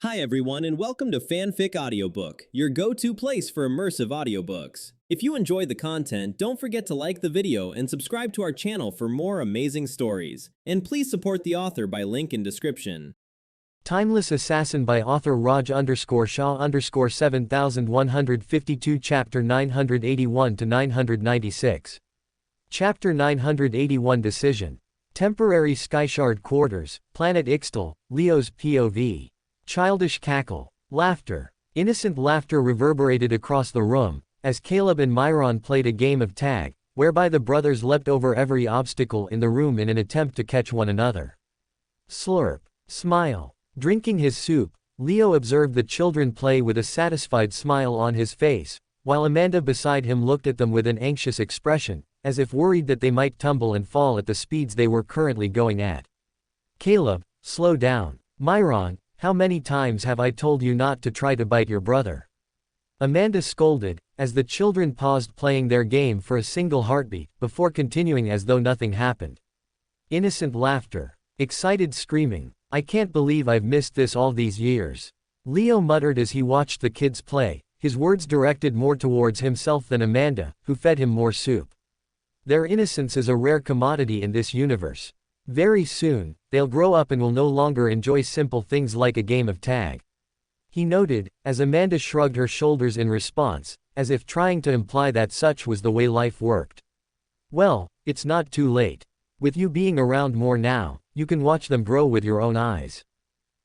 Hi everyone and welcome to Fanfic Audiobook, your go-to place for immersive audiobooks. If you enjoy the content, don't forget to like the video and subscribe to our channel for more amazing stories. And please support the author by link in description. Timeless Assassin by author Raj_Shah_ 7152 Chapter 981 to 996. Chapter 981 Decision. Temporary Skyshard Quarters, Planet Ixtal, Leo's POV. Childish cackle. Laughter. Innocent laughter reverberated across the room, as Caleb and Myron played a game of tag, whereby the brothers leapt over every obstacle in the room in an attempt to catch one another. Slurp. Smile. Drinking his soup, Leo observed the children play with a satisfied smile on his face, while Amanda beside him looked at them with an anxious expression, as if worried that they might tumble and fall at the speeds they were currently going at. Caleb, slow down. Myron, how many times have I told you not to try to bite your brother? Amanda scolded, as the children paused playing their game for a single heartbeat, before continuing as though nothing happened. Innocent laughter. Excited screaming. I can't believe I've missed this all these years. Leo muttered as he watched the kids play, his words directed more towards himself than Amanda, who fed him more soup. Their innocence is a rare commodity in this universe. Very soon, they'll grow up and will no longer enjoy simple things like a game of tag. He noted, as Amanda shrugged her shoulders in response, as if trying to imply that such was the way life worked. Well, it's not too late. With you being around more now, you can watch them grow with your own eyes.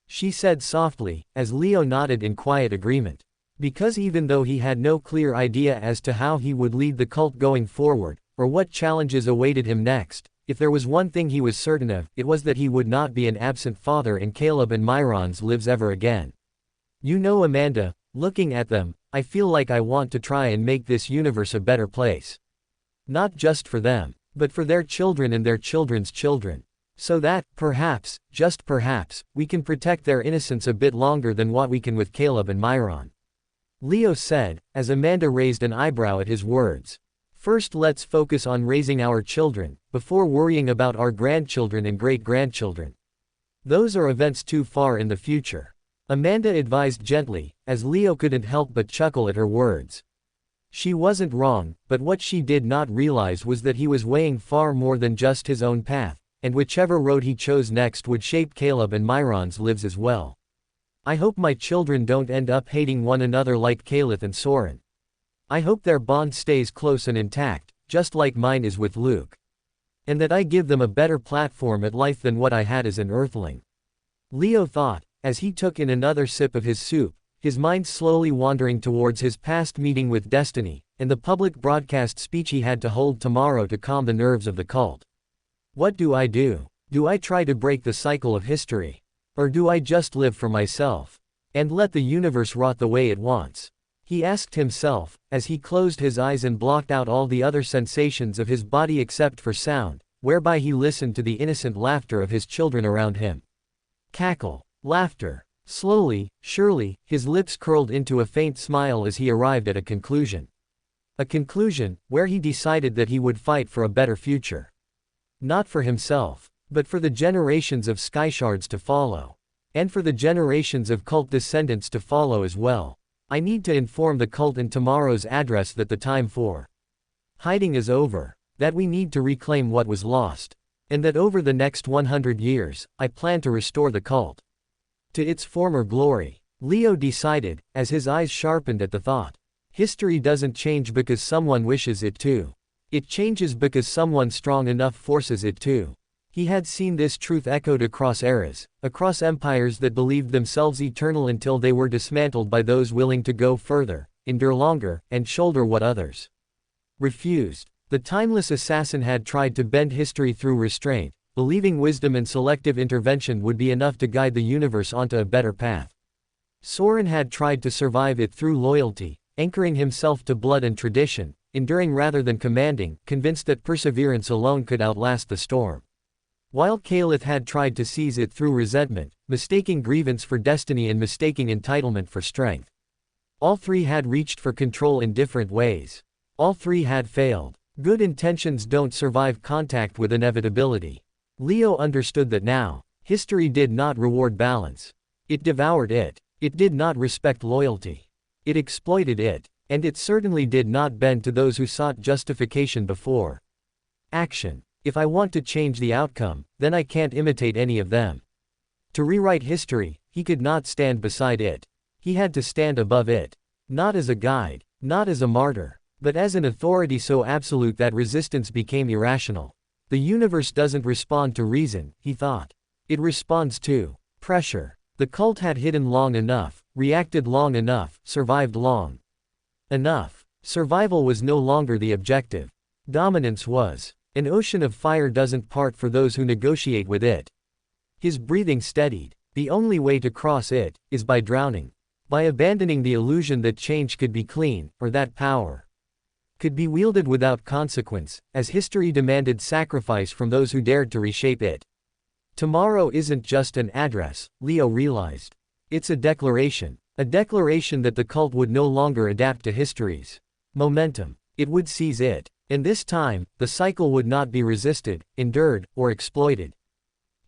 She said softly, as Leo nodded in quiet agreement. Because even though he had no clear idea as to how he would lead the cult going forward, or what challenges awaited him next, if there was one thing he was certain of, it was that he would not be an absent father in Caleb and Myron's lives ever again. You know, Amanda, looking at them, I feel like I want to try and make this universe a better place. Not just for them, but for their children and their children's children. So that, perhaps, just perhaps, we can protect their innocence a bit longer than what we can with Caleb and Myron. Leo said, as Amanda raised an eyebrow at his words. First let's focus on raising our children, before worrying about our grandchildren and great-grandchildren. Those are events too far in the future. Amanda advised gently, as Leo couldn't help but chuckle at her words. She wasn't wrong, but what she did not realize was that he was weighing far more than just his own path, and whichever road he chose next would shape Caleb and Myron's lives as well. I hope my children don't end up hating one another like Caleb and Soren. I hope their bond stays close and intact, just like mine is with Luke. And that I give them a better platform at life than what I had as an earthling. Leo thought, as he took in another sip of his soup, his mind slowly wandering towards his past meeting with Destiny, and the public broadcast speech he had to hold tomorrow to calm the nerves of the cult. What do I do? Do I try to break the cycle of history? Or do I just live for myself? And let the universe rot the way it wants? He asked himself, as he closed his eyes and blocked out all the other sensations of his body except for sound, whereby he listened to the innocent laughter of his children around him. Cackle. Laughter. Slowly, surely, his lips curled into a faint smile as he arrived at a conclusion. A conclusion, where he decided that he would fight for a better future. Not for himself, but for the generations of Skyshards to follow. And for the generations of cult descendants to follow as well. I need to inform the cult in tomorrow's address that the time for hiding is over, that we need to reclaim what was lost, and that over the next 100 years, I plan to restore the cult to its former glory. Leo decided, as his eyes sharpened at the thought. History doesn't change because someone wishes it to. It changes because someone strong enough forces it to. He had seen this truth echoed across eras, across empires that believed themselves eternal until they were dismantled by those willing to go further, endure longer, and shoulder what others refused. The timeless assassin had tried to bend history through restraint, believing wisdom and selective intervention would be enough to guide the universe onto a better path. Soren had tried to survive it through loyalty, anchoring himself to blood and tradition, enduring rather than commanding, convinced that perseverance alone could outlast the storm. While Caleb had tried to seize it through resentment, mistaking grievance for destiny and mistaking entitlement for strength. All three had reached for control in different ways. All three had failed. Good intentions don't survive contact with inevitability. Leo understood that now. History did not reward balance. It devoured it. It did not respect loyalty. It exploited it, and it certainly did not bend to those who sought justification before action. If I want to change the outcome, then I can't imitate any of them. To rewrite history, he could not stand beside it. He had to stand above it. Not as a guide, not as a martyr, but as an authority so absolute that resistance became irrational. The universe doesn't respond to reason, he thought. It responds to pressure. The cult had hidden long enough, reacted long enough, survived long enough. Survival was no longer the objective. Dominance was. An ocean of fire doesn't part for those who negotiate with it. His breathing steadied. The only way to cross it is by drowning. By abandoning the illusion that change could be clean, or that power could be wielded without consequence, as history demanded sacrifice from those who dared to reshape it. Tomorrow isn't just an address, Leo realized. It's a declaration that the cult would no longer adapt to history's momentum. It would seize it. And this time, the cycle would not be resisted, endured, or exploited.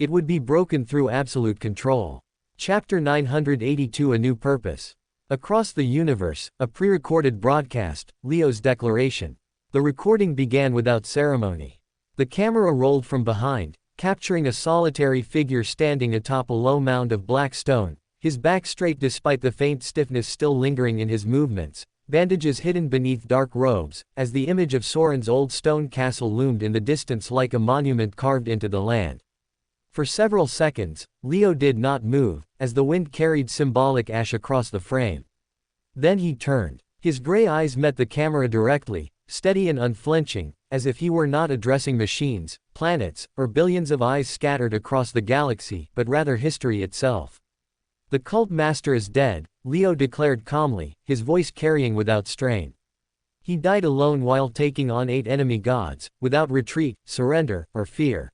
It would be broken through absolute control. Chapter 982 A New Purpose. Across the universe, a pre-recorded broadcast, Leo's declaration. The recording began without ceremony. The camera rolled from behind, capturing a solitary figure standing atop a low mound of black stone, his back straight despite the faint stiffness still lingering in his movements, bandages hidden beneath dark robes, as the image of Soren's old stone castle loomed in the distance like a monument carved into the land. For several seconds, Leo did not move, as the wind carried symbolic ash across the frame. Then he turned. His gray eyes met the camera directly, steady and unflinching, as if he were not addressing machines, planets, or billions of eyes scattered across the galaxy, but rather history itself. The cult master is dead, Leo declared calmly, his voice carrying without strain. He died alone while taking on 8 enemy gods, without retreat, surrender, or fear.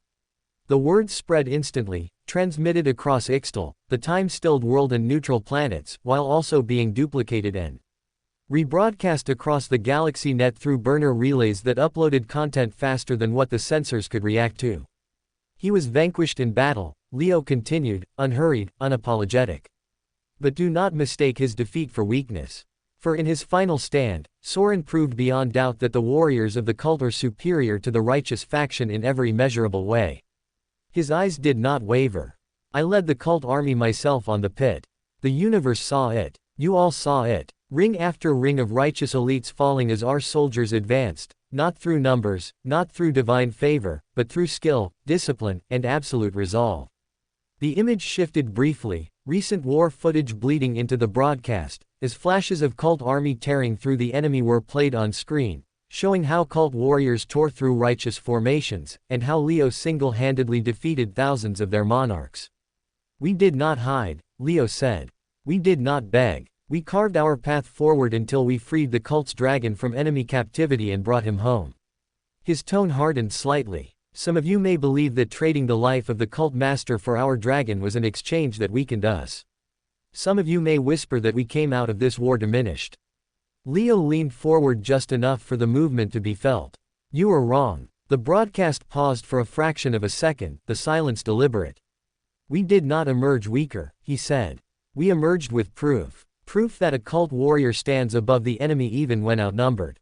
The words spread instantly, transmitted across Ixtal, the time-stilled world and neutral planets, while also being duplicated and rebroadcast across the galaxy net through burner relays that uploaded content faster than what the sensors could react to. He was vanquished in battle, Leo continued, unhurried, unapologetic. But do not mistake his defeat for weakness. For in his final stand, Soren proved beyond doubt that the warriors of the cult are superior to the righteous faction in every measurable way. His eyes did not waver. I led the cult army myself on the pit. The universe saw it. You all saw it. Ring after ring of righteous elites falling as our soldiers advanced, not through numbers, not through divine favor, but through skill, discipline, and absolute resolve. The image shifted briefly, recent war footage bleeding into the broadcast, as flashes of cult army tearing through the enemy were played on screen, showing how cult warriors tore through righteous formations, and how Leo single-handedly defeated thousands of their monarchs. We did not hide, Leo said. We did not beg. We carved our path forward until we freed the cult's dragon from enemy captivity and brought him home. His tone hardened slightly. Some of you may believe that trading the life of the cult master for our dragon was an exchange that weakened us. Some of you may whisper that we came out of this war diminished. Leo leaned forward just enough for the movement to be felt. You are wrong. The broadcast paused for a fraction of a second, the silence deliberate. We did not emerge weaker, he said. We emerged with proof. Proof that a cult warrior stands above the enemy even when outnumbered.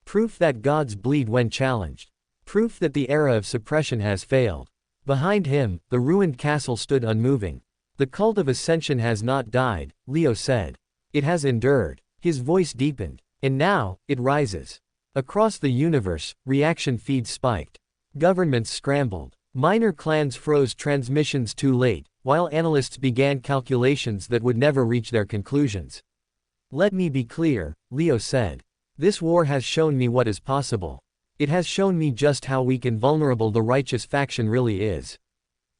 Proof that gods bleed when challenged. Proof that the era of suppression has failed. Behind him, the ruined castle stood unmoving. The cult of ascension has not died, Leo said. It has endured. His voice deepened. And now, it rises. Across the universe, reaction feeds spiked. Governments scrambled. Minor clans froze transmissions too late, while analysts began calculations that would never reach their conclusions. Let me be clear, Leo said. This war has shown me what is possible. It has shown me just how weak and vulnerable the righteous faction really is.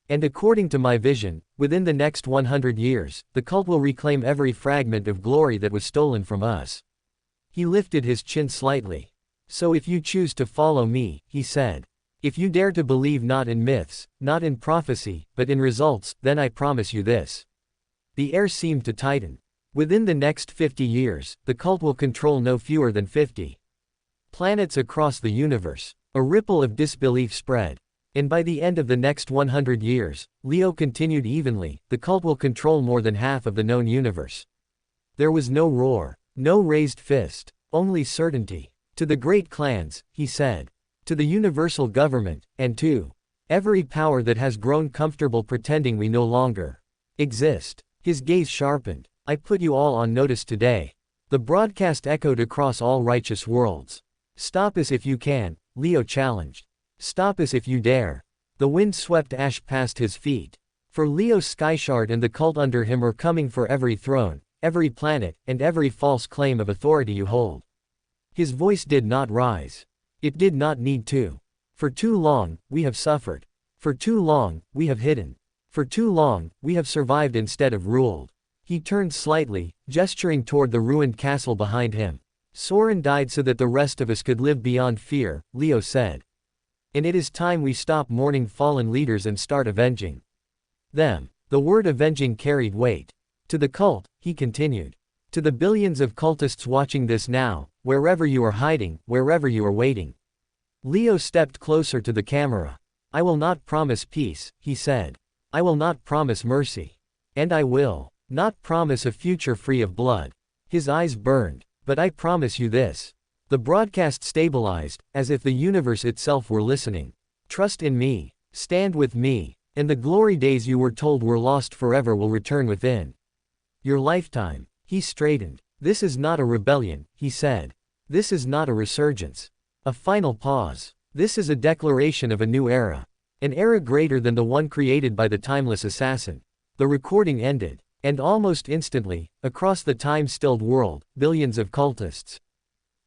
And according to my vision, within the next 100 years, the cult will reclaim every fragment of glory that was stolen from us. He lifted his chin slightly. So if you choose to follow me, he said. If you dare to believe not in myths, not in prophecy, but in results, then I promise you this. The air seemed to tighten. Within the next 50 years, the cult will control no fewer than 50 planets across the universe. A ripple of disbelief spread. And by the end of the next 100 years, Leo continued evenly, the cult will control more than half of the known universe. There was no roar, no raised fist, only certainty. To the great clans, he said. To the universal government, and to every power that has grown comfortable pretending we no longer exist. His gaze sharpened. I put you all on notice today. The broadcast echoed across all righteous worlds. Stop us if you can, Leo challenged. Stop us if you dare. The wind swept ash past his feet. For Leo Skyshard and the cult under him are coming for every throne, every planet, and every false claim of authority you hold. His voice did not rise. It did not need to. For too long, we have suffered. For too long, we have hidden. For too long, we have survived instead of ruled. He turned slightly, gesturing toward the ruined castle behind him. Soren died so that the rest of us could live beyond fear, Leo said. And it is time we stop mourning fallen leaders and start avenging them. The word avenging carried weight. To the cult, he continued. To the billions of cultists watching this now, wherever you are hiding, wherever you are waiting. Leo stepped closer to the camera. I will not promise peace, he said. I will not promise mercy. And I will not promise a future free of blood. His eyes burned. But I promise you this. The broadcast stabilized, as if the universe itself were listening. Trust in me. Stand with me. And the glory days you were told were lost forever will return within your lifetime. He straightened. This is not a rebellion, he said. This is not a resurgence. A final pause. This is a declaration of a new era. An era greater than the one created by the timeless assassin. The recording ended. And almost instantly, across the time-stilled world, billions of cultists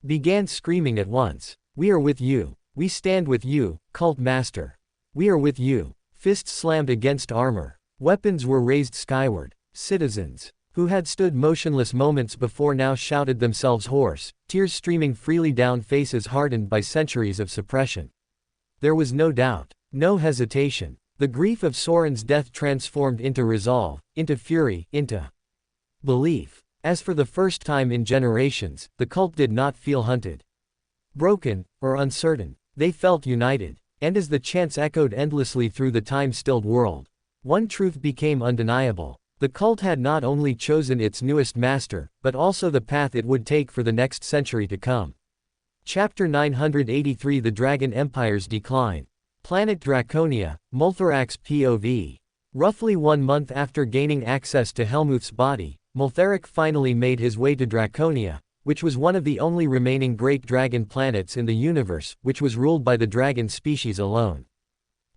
began screaming at once. We are with you. We stand with you, cult master. We are with you. Fists slammed against armor. Weapons were raised skyward. Citizens who had stood motionless moments before now shouted themselves hoarse, tears streaming freely down faces hardened by centuries of suppression. There was no doubt, no hesitation. The grief of Soren's death transformed into resolve, into fury, into belief. As for the first time in generations, the cult did not feel hunted, broken, or uncertain. They felt united. And as the chants echoed endlessly through the time-stilled world, one truth became undeniable. The cult had not only chosen its newest master, but also the path it would take for the next century to come. Chapter 983 The Dragon Empire's Decline. Planet Draconia, Multherax POV. Roughly 1 month after gaining access to Helmuth's body, Multheric finally made his way to Draconia, which was one of the only remaining great dragon planets in the universe, which was ruled by the dragon species alone.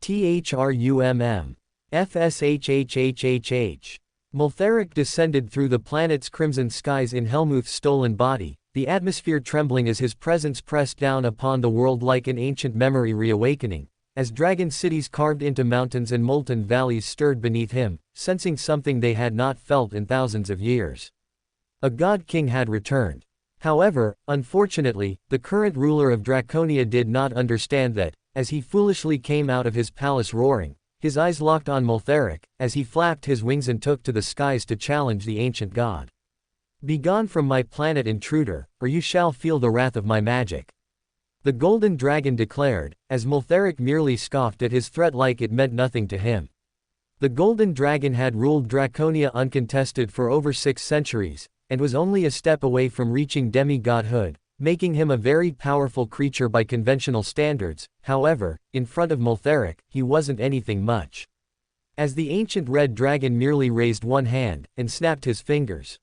THRUMM. FSHHHHH. Multheric descended through the planet's crimson skies in Helmuth's stolen body, the atmosphere trembling as his presence pressed down upon the world like an ancient memory reawakening, as dragon cities carved into mountains and molten valleys stirred beneath him, sensing something they had not felt in thousands of years. A god king had returned. However, unfortunately, the current ruler of Draconia did not understand that, as he foolishly came out of his palace roaring, his eyes locked on Multheric, as he flapped his wings and took to the skies to challenge the ancient god. Begone from my planet, intruder, or you shall feel the wrath of my magic. The golden dragon declared, as Multheric merely scoffed at his threat like it meant nothing to him. The golden dragon had ruled Draconia uncontested for over 6 centuries, and was only a step away from reaching demigodhood, making him a very powerful creature by conventional standards. However, in front of Multheric, he wasn't anything much. As the ancient red dragon merely raised one hand, and snapped his fingers.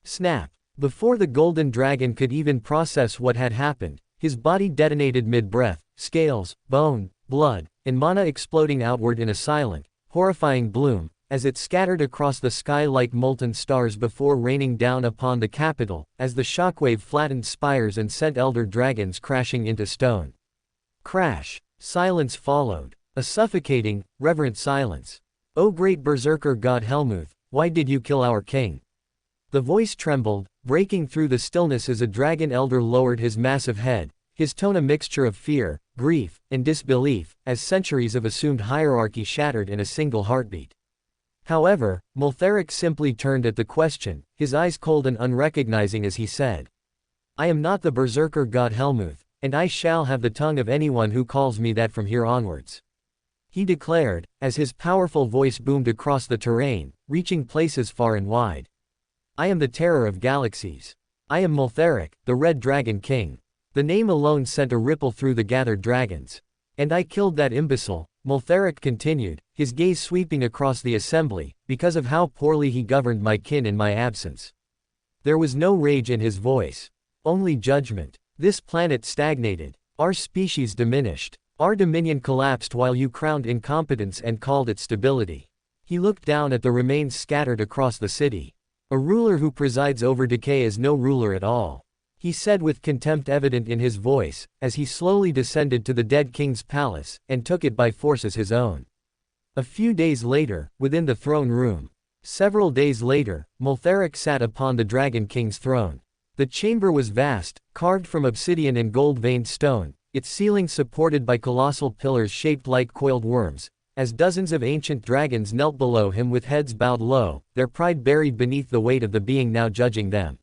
Snap! Before the golden dragon could even process what had happened, his body detonated mid-breath, scales, bone, blood, and mana exploding outward in a silent, horrifying bloom, as it scattered across the sky like molten stars before raining down upon the capital, as the shockwave flattened spires and sent elder dragons crashing into stone. Crash! Silence followed. A suffocating, reverent silence. O great berserker god Helmuth, why did you kill our king? The voice trembled, breaking through the stillness as a dragon elder lowered his massive head, his tone a mixture of fear, grief, and disbelief, as centuries of assumed hierarchy shattered in a single heartbeat. However, Multheric simply turned at the question, his eyes cold and unrecognizing as he said, I am not the berserker god Helmuth, and I shall have the tongue of anyone who calls me that from here onwards. he declared, as his powerful voice boomed across the terrain, reaching places far and wide. I am the terror of galaxies. I am Multheric, the Red Dragon King. The name alone sent a ripple through the gathered dragons. And I killed that imbecile, Multheric continued, his gaze sweeping across the assembly, because of how poorly he governed my kin in my absence. There was no rage in his voice. Only judgment. This planet stagnated. Our species diminished. Our dominion collapsed while you crowned incompetence and called it stability. He looked down at the remains scattered across the city. A ruler who presides over decay is no ruler at all, he said with contempt evident in his voice, as he slowly descended to the dead king's palace, and took it by force as his own. A few days later, within the throne room. Several days later, Multheric sat upon the Dragon King's throne. The chamber was vast, carved from obsidian and gold-veined stone, its ceiling supported by colossal pillars shaped like coiled worms, as dozens of ancient dragons knelt below him with heads bowed low, their pride buried beneath the weight of the being now judging them.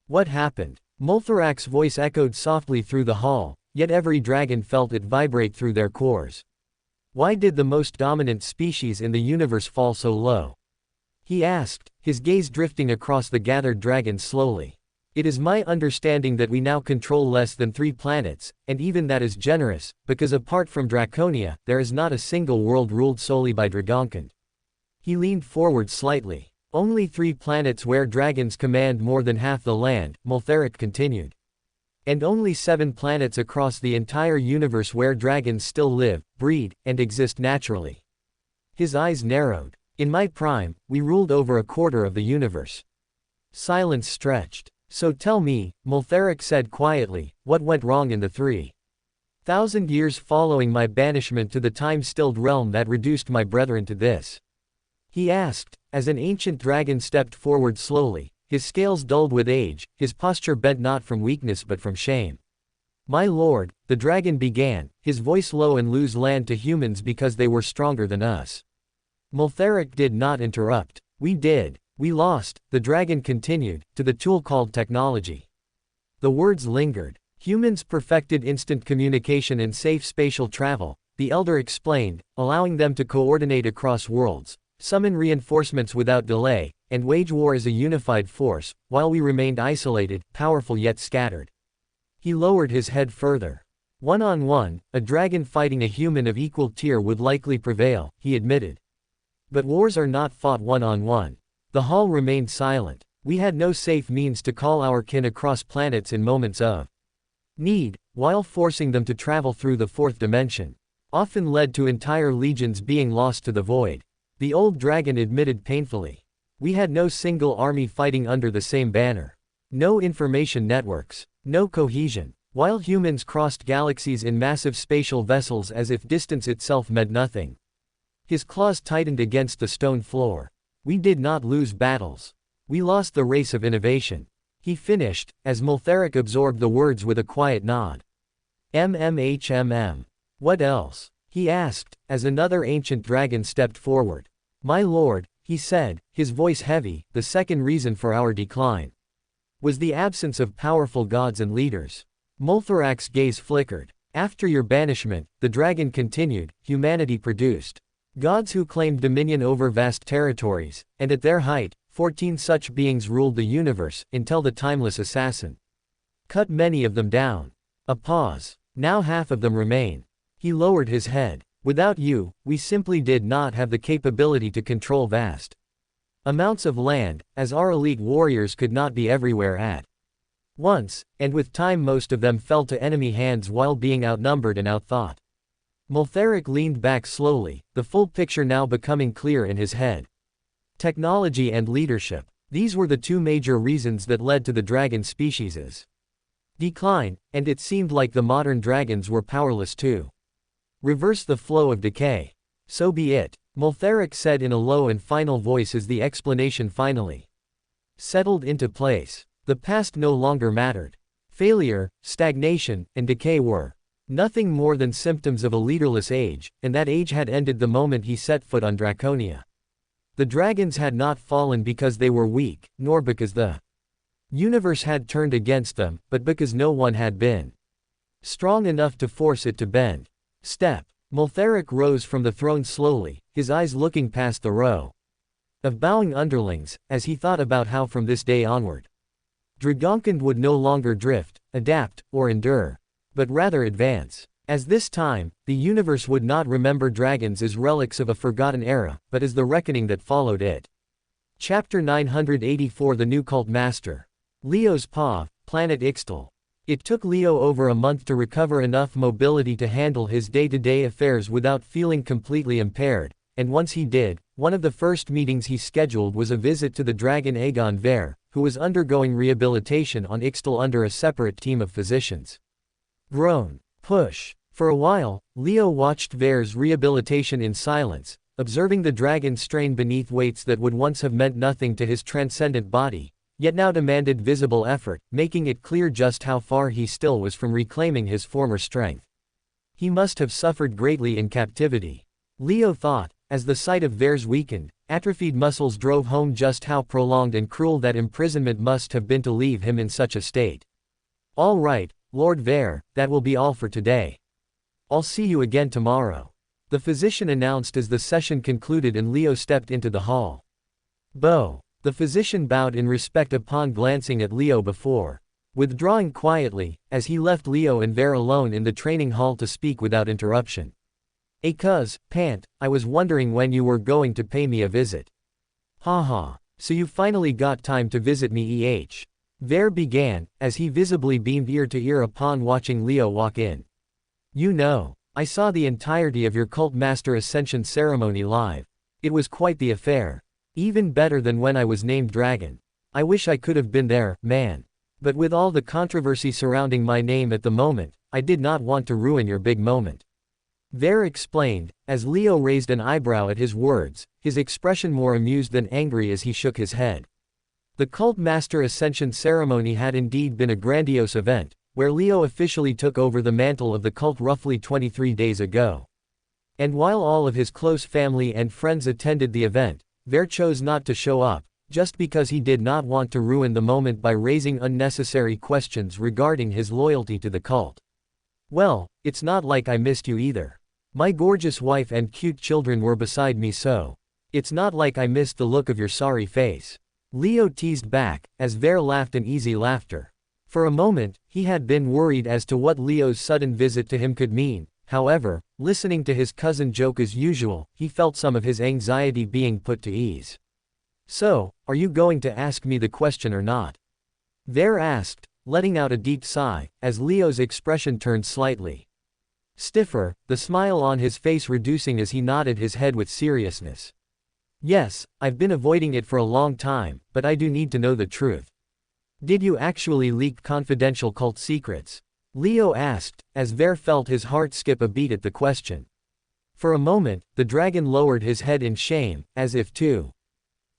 What happened? Multherac's voice echoed softly through the hall, yet every dragon felt it vibrate through their cores. Why did the most dominant species in the universe fall so low? He asked, his gaze drifting across the gathered dragons slowly. It is my understanding that we now control less than 3 planets, and even that is generous, because apart from Draconia, there is not a single world ruled solely by Dragonkind. He leaned forward slightly. Only 3 planets where dragons command more than half the land, Multheric continued. And only 7 planets across the entire universe where dragons still live, breed, and exist naturally. His eyes narrowed. In my prime, we ruled over a quarter of the universe. Silence stretched. So tell me, Multheric said quietly, what went wrong in the 3,000 years following my banishment to the time-stilled realm that reduced my brethren to this? He asked, as an ancient dragon stepped forward slowly, his scales dulled with age, his posture bent not from weakness but from shame. My lord, the dragon began, his voice low and lose land to humans because they were stronger than us. Multheric did not interrupt. We did. We lost, the dragon continued, to the tool called technology. The words lingered. Humans perfected instant communication and safe spatial travel, the elder explained, allowing them to coordinate across worlds, summon reinforcements without delay, and wage war as a unified force, while we remained isolated, powerful yet scattered. He lowered his head further. One-on-one, a dragon fighting a human of equal tier would likely prevail, he admitted. But wars are not fought one-on-one. The hall remained silent. We had no safe means to call our kin across planets in moments of need, while forcing them to travel through the 4th dimension often led to entire legions being lost to the void. The old dragon admitted painfully. We had no single army fighting under the same banner. No information networks. No cohesion. While humans crossed galaxies in massive spatial vessels as if distance itself meant nothing. His claws tightened against the stone floor. We did not lose battles. We lost the race of innovation. He finished, as Multheric absorbed the words with a quiet nod. What else? He asked, as another ancient dragon stepped forward. My lord, he said, his voice heavy, the second reason for our decline was the absence of powerful gods and leaders. Multherac's gaze flickered. After your banishment, the dragon continued, humanity produced gods who claimed dominion over vast territories, and at their height, 14 such beings ruled the universe, until the timeless assassin cut many of them down. A pause. Now half of them remain. He lowered his head. Without you, we simply did not have the capability to control vast amounts of land, as our elite warriors could not be everywhere at once, and with time most of them fell to enemy hands while being outnumbered and outthought. Multheric leaned back slowly, the full picture now becoming clear in his head. Technology and leadership. These were the 2 major reasons that led to the dragon species' decline, and it seemed like the modern dragons were powerless to reverse the flow of decay. So be it, Multheric said in a low and final voice as the explanation finally settled into place. The past no longer mattered. Failure, stagnation, and decay were nothing more than symptoms of a leaderless age, and that age had ended the moment he set foot on Draconia. The dragons had not fallen because they were weak, nor because the universe had turned against them, but because no one had been strong enough to force it to bend. Step Multharic rose from the throne slowly, his eyes looking past the row of bowing underlings, as he thought about how from this day onward, Dragonkind would no longer drift, adapt, or endure, but rather advance. As this time, the universe would not remember dragons as relics of a forgotten era, but as the reckoning that followed it. Chapter 984 The New Cult Master. Leo's Paw, Planet Ixtal. It took Leo over a month to recover enough mobility to handle his day-to-day affairs without feeling completely impaired, and once he did, one of the first meetings he scheduled was a visit to the dragon Aegon Ver, who was undergoing rehabilitation on Ixtal under a separate team of physicians. Groan. Push. For a while, Leo watched Ver's rehabilitation in silence, observing the dragon strain beneath weights that would once have meant nothing to his transcendent body, yet now demanded visible effort, making it clear just how far he still was from reclaiming his former strength. He must have suffered greatly in captivity. Leo thought, as the sight of Ver's weakened, atrophied muscles drove home just how prolonged and cruel that imprisonment must have been to leave him in such a state. All right, Lord Ver, that will be all for today. I'll see you again tomorrow. The physician announced as the session concluded and Leo stepped into the hall. Bo. The physician bowed in respect upon glancing at Leo before withdrawing quietly, as he left Leo and Ver alone in the training hall to speak without interruption. Cuz, Pant, I was wondering when you were going to pay me a visit. Haha, so you finally got time to visit me Ver began, as he visibly beamed ear to ear upon watching Leo walk in. You know, I saw the entirety of your Cult Master Ascension ceremony live. It was quite the affair. Even better than when I was named Dragon. I wish I could have been there, man. But with all the controversy surrounding my name at the moment, I did not want to ruin your big moment. Ver explained, as Leo raised an eyebrow at his words, his expression more amused than angry as he shook his head. The Cult Master Ascension ceremony had indeed been a grandiose event, where Leo officially took over the mantle of the cult roughly 23 days ago. And while all of his close family and friends attended the event, Ver chose not to show up, just because he did not want to ruin the moment by raising unnecessary questions regarding his loyalty to the cult. Well, it's not like I missed you either. My gorgeous wife and cute children were beside me, so it's not like I missed the look of your sorry face. Leo teased back, as Ver laughed an easy laughter. For a moment, he had been worried as to what Leo's sudden visit to him could mean. However, listening to his cousin joke as usual, he felt some of his anxiety being put to ease. So, are you going to ask me the question or not? Ver asked, letting out a deep sigh, as Leo's expression turned slightly stiffer, the smile on his face reducing as he nodded his head with seriousness. Yes, I've been avoiding it for a long time, but I do need to know the truth. Did you actually leak confidential cult secrets? Leo asked, as Ver felt his heart skip a beat at the question. For a moment, the dragon lowered his head in shame, as if too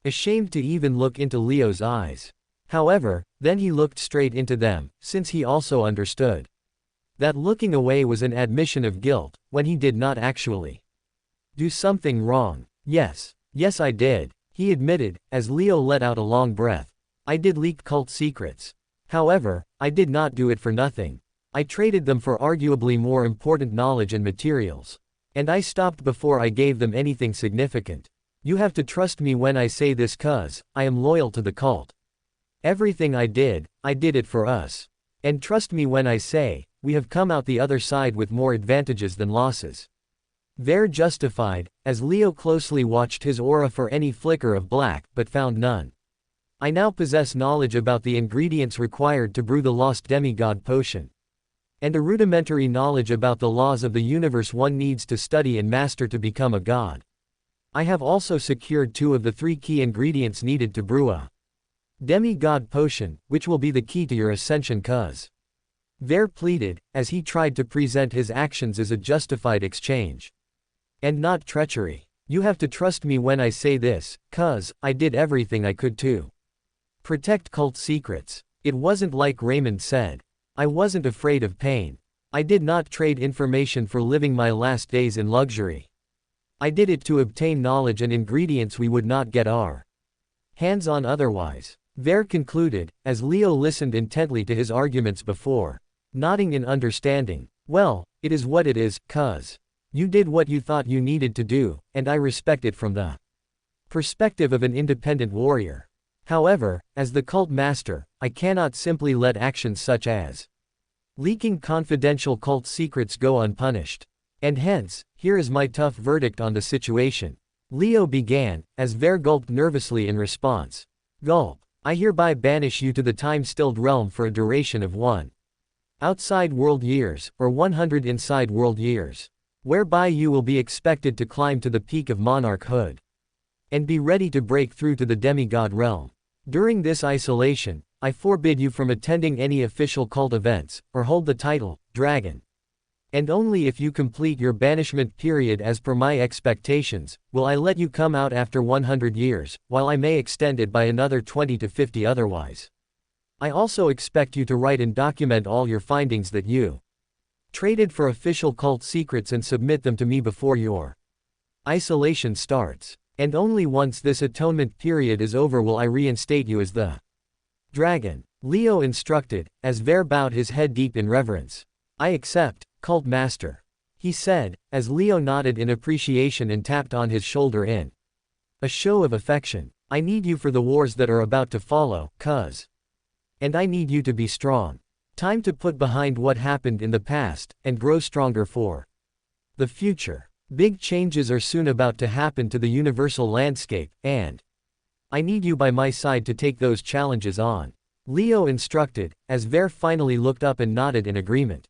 ashamed to even look into Leo's eyes. However, then he looked straight into them, since he also understood that looking away was an admission of guilt, when he did not actually do something wrong. Yes I did, he admitted, as Leo let out a long breath. I did leak cult secrets. However, I did not do it for nothing. I traded them for arguably more important knowledge and materials. And I stopped before I gave them anything significant. You have to trust me when I say this, cuz I am loyal to the cult. Everything I did it for us. And trust me when I say, we have come out the other side with more advantages than losses. Ver justified, as Leo closely watched his aura for any flicker of black, but found none. I now possess knowledge about the ingredients required to brew the lost demigod potion. And a rudimentary knowledge about the laws of the universe one needs to study and master to become a god. I have also secured 2 of the 3 key ingredients needed to brew a demigod potion, which will be the key to your ascension, cuz. Ver pleaded, as he tried to present his actions as a justified exchange. And not treachery. You have to trust me when I say this, cuz I did everything I could to protect cult secrets. It wasn't like Raymond said. I wasn't afraid of pain. I did not trade information for living my last days in luxury. I did it to obtain knowledge and ingredients we would not get our hands on otherwise. Ver concluded, as Leo listened intently to his arguments before nodding in understanding. Well, it is what it is, cuz. You did what you thought you needed to do, and I respect it from the perspective of an independent warrior. However, as the cult master, I cannot simply let actions such as leaking confidential cult secrets go unpunished. And hence, here is my tough verdict on the situation. Leo began, as Ver gulped nervously in response. Gulp. I hereby banish you to the time-stilled realm for a duration of 1 outside world years, or 100 inside world years, whereby you will be expected to climb to the peak of monarchhood and be ready to break through to the demigod realm. During this isolation, I forbid you from attending any official cult events, or hold the title, Dragon. And only if you complete your banishment period as per my expectations, will I let you come out after 100 years, while I may extend it by another 20 to 50 otherwise. I also expect you to write and document all your findings that you traded for official cult secrets and submit them to me before your isolation starts. And only once this atonement period is over will I reinstate you as the Dragon. Leo instructed, as Ver bowed his head deep in reverence. I accept, Cult Master, he said, as Leo nodded in appreciation and tapped on his shoulder in a show of affection. I need you for the wars that are about to follow, cuz. And I need you to be strong. Time to put behind what happened in the past, and grow stronger for the future. Big changes are soon about to happen to the universal landscape, and I need you by my side to take those challenges on. Leo instructed, as Ver finally looked up and nodded in agreement.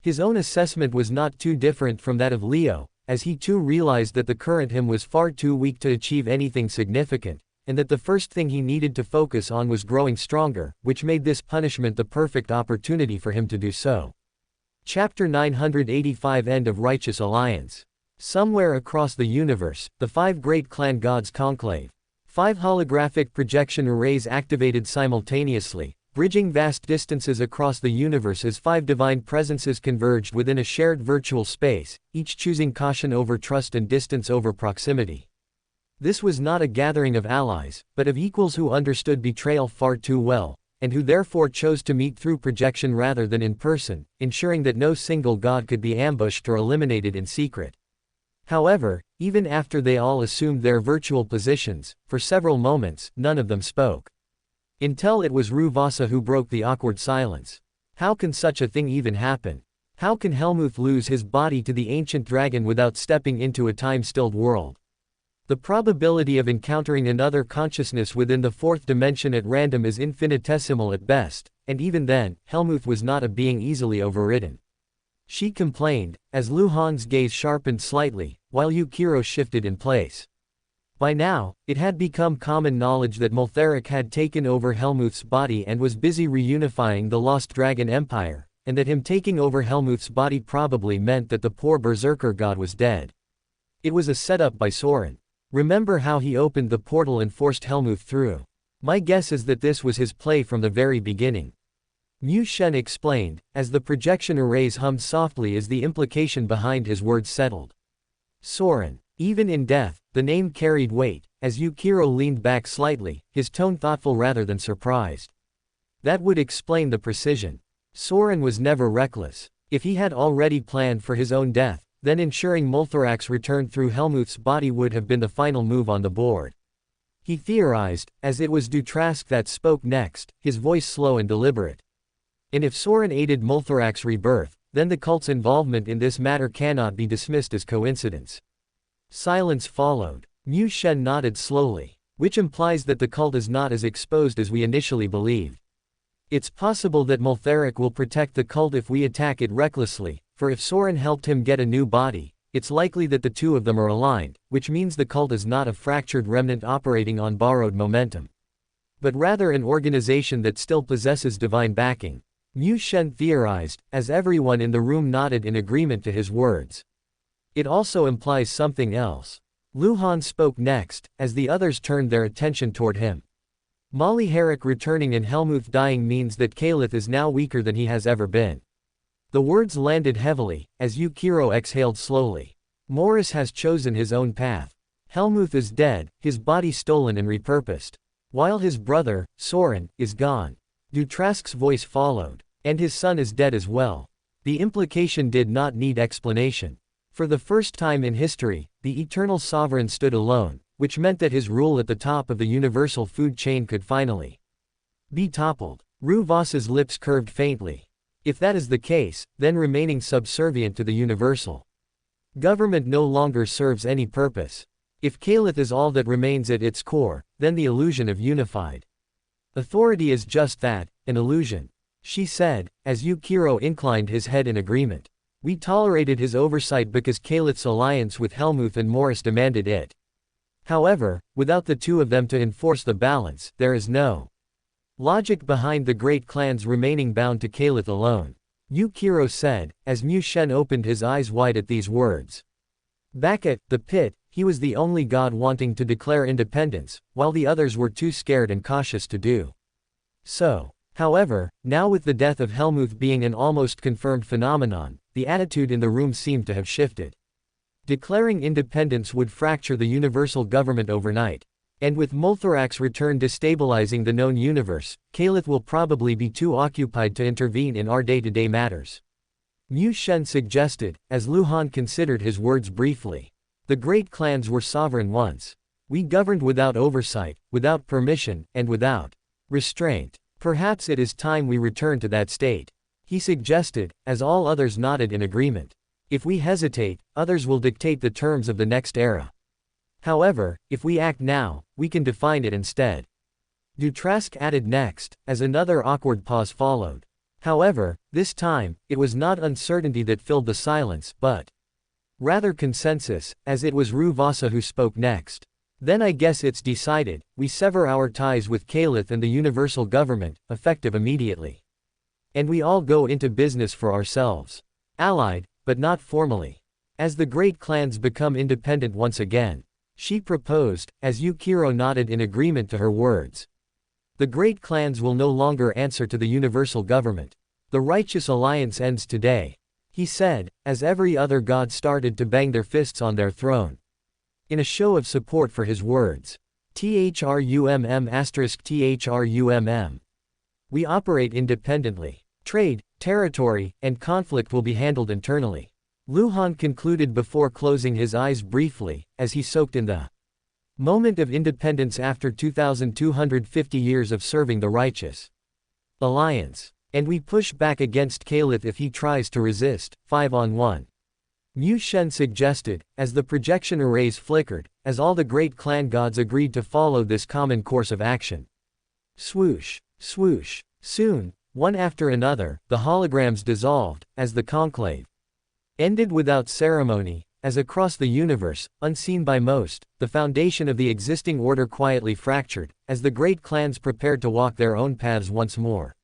His own assessment was not too different from that of Leo, as he too realized that the current him was far too weak to achieve anything significant, and that the first thing he needed to focus on was growing stronger, which made this punishment the perfect opportunity for him to do so. Chapter 985 End of Righteous Alliance. Somewhere across the universe, the 5 great clan gods conclave. 5 holographic projection arrays activated simultaneously, bridging vast distances across the universe as 5 divine presences converged within a shared virtual space, each choosing caution over trust and distance over proximity. This was not a gathering of allies, but of equals who understood betrayal far too well, and who therefore chose to meet through projection rather than in person, ensuring that no single god could be ambushed or eliminated in secret. However, even after they all assumed their virtual positions, for several moments, none of them spoke. Until it was Ruvasa who broke the awkward silence. How can such a thing even happen? How can Helmuth lose his body to the ancient dragon without stepping into a time-stilled world? The probability of encountering another consciousness within the 4th dimension at random is infinitesimal at best, and even then, Helmuth was not a being easily overridden. She complained, as Luhan's gaze sharpened slightly, while Yukiro shifted in place. By now, it had become common knowledge that Moltheric had taken over Helmuth's body and was busy reunifying the lost dragon empire, and that him taking over Helmuth's body probably meant that the poor berserker god was dead. It was a setup by Soren. Remember how he opened the portal and forced Helmuth through? My guess is that this was his play from the very beginning. Mu Shen explained, as the projection arrays hummed softly as the implication behind his words settled. Soren. Even in death, the name carried weight, as Yukiro leaned back slightly, his tone thoughtful rather than surprised. That would explain the precision. Soren was never reckless. If he had already planned for his own death, then ensuring Molthorak's return through Helmuth's body would have been the final move on the board. He theorized, as it was Dutrask that spoke next, his voice slow and deliberate. And if Soren aided Molthorak's rebirth, then the cult's involvement in this matter cannot be dismissed as coincidence. Silence followed. Mu Shen nodded slowly, which implies that the cult is not as exposed as we initially believed. It's possible that Moltheric will protect the cult if we attack it recklessly, for if Soren helped him get a new body, it's likely that the two of them are aligned, which means the cult is not a fractured remnant operating on borrowed momentum, but rather an organization that still possesses divine backing. Mu Shen theorized, as everyone in the room nodded in agreement to his words. It also implies something else. Luhan spoke next, as the others turned their attention toward him. Molly Herrick returning and Helmuth dying means that Kalith is now weaker than he has ever been. The words landed heavily, as Yukiro exhaled slowly. Morris has chosen his own path. Helmuth is dead, his body stolen and repurposed. While his brother, Soren, is gone. Dutrask's voice followed. And his son is dead as well. The implication did not need explanation. For the first time in history, the eternal sovereign stood alone, which meant that his rule at the top of the universal food chain could finally be toppled. Ru-Vasa's lips curved faintly. If that is the case, then remaining subservient to the universal government no longer serves any purpose. If Kalith is all that remains at its core, then the illusion of unified authority is just that, an illusion. She said, as Yukiro inclined his head in agreement. We tolerated his oversight because Kalith's alliance with Helmuth and Morris demanded it. However, without the two of them to enforce the balance, there is no logic behind the great clans remaining bound to Kalith alone. Yukiro said, as Mu Shen opened his eyes wide at these words. Back at the pit, he was the only god wanting to declare independence, while the others were too scared and cautious to do so. However, now with the death of Helmuth being an almost confirmed phenomenon, the attitude in the room seemed to have shifted. Declaring independence would fracture the universal government overnight. And with Multhorax's return destabilizing the known universe, Kalith will probably be too occupied to intervene in our day-to-day matters. Mu Shen suggested, as Luhan considered his words briefly. The great clans were sovereign once. We governed without oversight, without permission, and without restraint. Perhaps it is time we return to that state. He suggested, as all others nodded in agreement. If we hesitate, others will dictate the terms of the next era. However, if we act now, we can define it instead. Dutrask added next, as another awkward pause followed. However, this time, it was not uncertainty that filled the silence, but rather consensus, as it was Ru-Vasa who spoke next. Then I guess it's decided, we sever our ties with Kalith and the universal government, effective immediately. And we all go into business for ourselves. Allied, but not formally. As the great clans become independent once again. She proposed, as Yukiro nodded in agreement to her words. The great clans will no longer answer to the universal government. The righteous alliance ends today. He said, as every other god started to bang their fists on their throne. In a show of support for his words. THRUMM*THRUMM. We operate independently. Trade, territory, and conflict will be handled internally. Luhan concluded before closing his eyes briefly, as he soaked in the moment of independence after 2,250 years of serving the righteous alliance. And we push back against Kalith if he tries to resist, 5-on-1. Mu Shen suggested, as the projection arrays flickered, as all the great clan gods agreed to follow this common course of action. Swoosh, swoosh. Soon, one after another, the holograms dissolved, as the conclave ended without ceremony, as across the universe, unseen by most, the foundation of the existing order quietly fractured, as the great clans prepared to walk their own paths once more.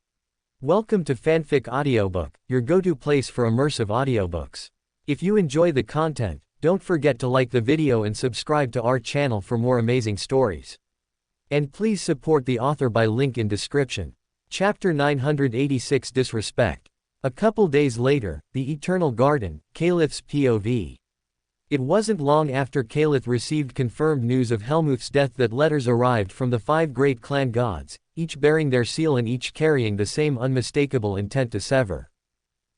Welcome to Fanfic Audiobook, your go-to place for immersive audiobooks. If you enjoy the content, don't forget to like the video and subscribe to our channel for more amazing stories. And please support the author by link in description. Chapter 986 Disrespect. A couple days later, the Eternal Garden, Kalith's POV. It wasn't long after Kalith received confirmed news of Helmuth's death that letters arrived from the 5 great clan gods, each bearing their seal and each carrying the same unmistakable intent to sever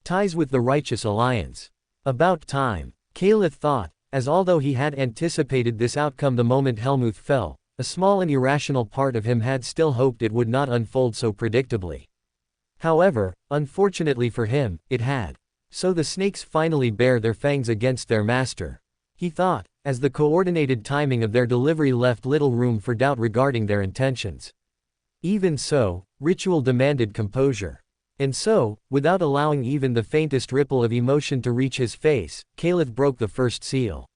ties with the righteous alliance. About time, Kalith thought, as although he had anticipated this outcome the moment Helmuth fell, a small and irrational part of him had still hoped it would not unfold so predictably. However, unfortunately for him, it had. So the snakes finally bare their fangs against their master. He thought, as the coordinated timing of their delivery left little room for doubt regarding their intentions. Even so, ritual demanded composure. And so, without allowing even the faintest ripple of emotion to reach his face, Kalith broke the first seal.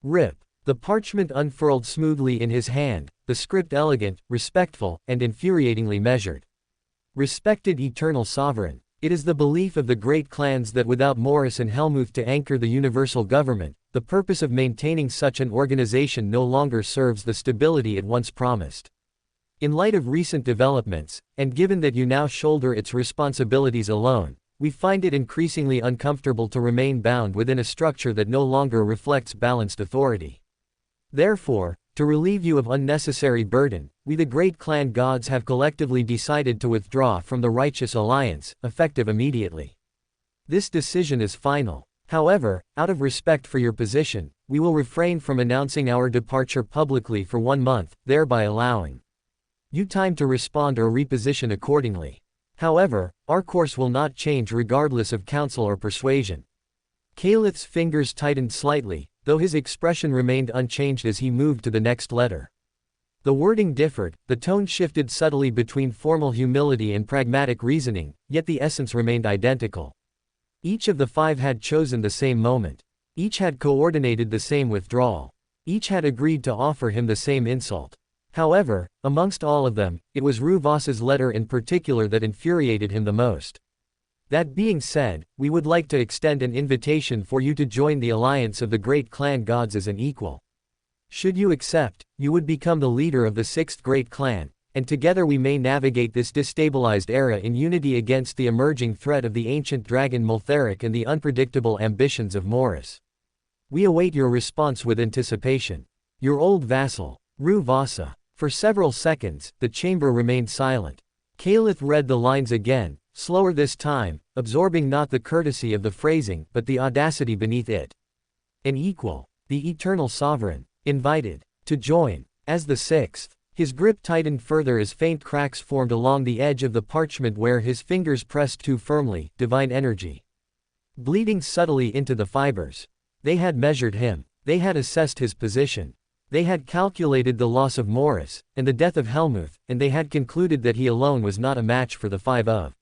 Rip. The parchment unfurled smoothly in his hand, the script elegant, respectful, and infuriatingly measured. Respected Eternal Sovereign. It is the belief of the great clans that without Morris and Helmuth to anchor the universal government, the purpose of maintaining such an organization no longer serves the stability it once promised. In light of recent developments, and given that you now shoulder its responsibilities alone, we find it increasingly uncomfortable to remain bound within a structure that no longer reflects balanced authority. Therefore, to relieve you of unnecessary burden, we the great clan gods have collectively decided to withdraw from the righteous alliance, effective immediately. This decision is final. However, out of respect for your position, we will refrain from announcing our departure publicly for 1 month, thereby allowing you time to respond or reposition accordingly. However, our course will not change regardless of counsel or persuasion. Calith's fingers tightened slightly, though his expression remained unchanged as he moved to the next letter. The wording differed, the tone shifted subtly between formal humility and pragmatic reasoning, yet the essence remained identical. Each of the 5 had chosen the same moment. Each had coordinated the same withdrawal. Each had agreed to offer him the same insult. However, amongst all of them, it was Ruvas's letter in particular that infuriated him the most. That being said, we would like to extend an invitation for you to join the alliance of the great clan gods as an equal. Should you accept, you would become the leader of the 6th great clan, and together we may navigate this destabilized era in unity against the emerging threat of the ancient dragon Multheric and the unpredictable ambitions of Morris. We await your response with anticipation. Your old vassal, Ruvasa. For several seconds, the chamber remained silent. Calith read the lines again, slower this time, absorbing not the courtesy of the phrasing but the audacity beneath it. An equal, the eternal sovereign, invited to join, as the 6th. His grip tightened further as faint cracks formed along the edge of the parchment where his fingers pressed too firmly, divine energy bleeding subtly into the fibers. They had measured him. They had assessed his position. They had calculated the loss of Morris, and the death of Helmuth, and they had concluded that he alone was not a match for the 5 of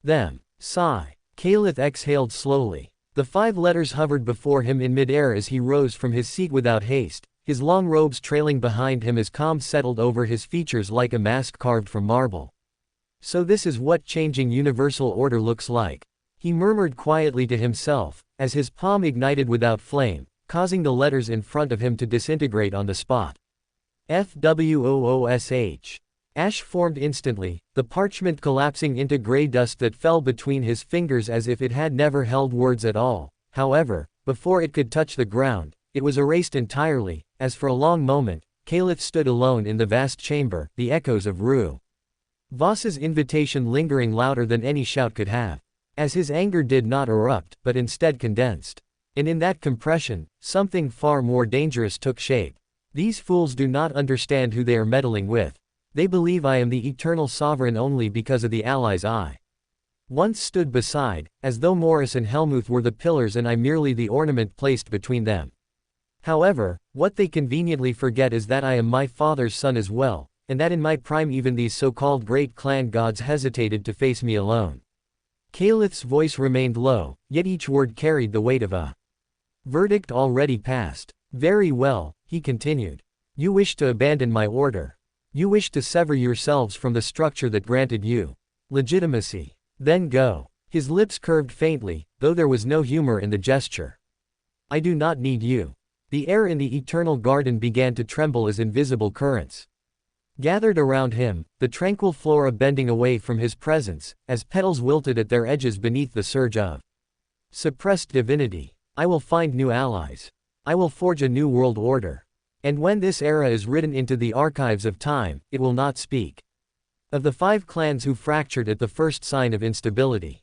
them. Sigh. Calith exhaled slowly. The 5 letters hovered before him in midair as he rose from his seat without haste, his long robes trailing behind him as calm settled over his features like a mask carved from marble. So this is what changing universal order looks like, he murmured quietly to himself, as his palm ignited without flame, causing the letters in front of him to disintegrate on the spot. FWOOSH. Ash formed instantly, the parchment collapsing into gray dust that fell between his fingers as if it had never held words at all. However, before it could touch the ground, it was erased entirely, as for a long moment, Calith stood alone in the vast chamber, the echoes of Vasa's invitation lingering louder than any shout could have. As his anger did not erupt, but instead condensed. And in that compression, something far more dangerous took shape. These fools do not understand who they are meddling with. They believe I am the eternal sovereign only because of the allies I once stood beside, as though Morris and Helmuth were the pillars and I merely the ornament placed between them. However, what they conveniently forget is that I am my father's son as well, and that in my prime even these so-called great clan gods hesitated to face me alone. Calith's voice remained low, yet each word carried the weight of a verdict already passed. Very well, he continued. You wish to abandon my order. You wish to sever yourselves from the structure that granted you legitimacy. Then go. His lips curved faintly, though there was no humor in the gesture. I do not need you. The air in the eternal garden began to tremble as invisible currents gathered around him, the tranquil flora bending away from his presence, as petals wilted at their edges beneath the surge of suppressed divinity. I will find new allies. I will forge a new world order. And when this era is written into the archives of time, it will not speak of the 5 clans who fractured at the first sign of instability.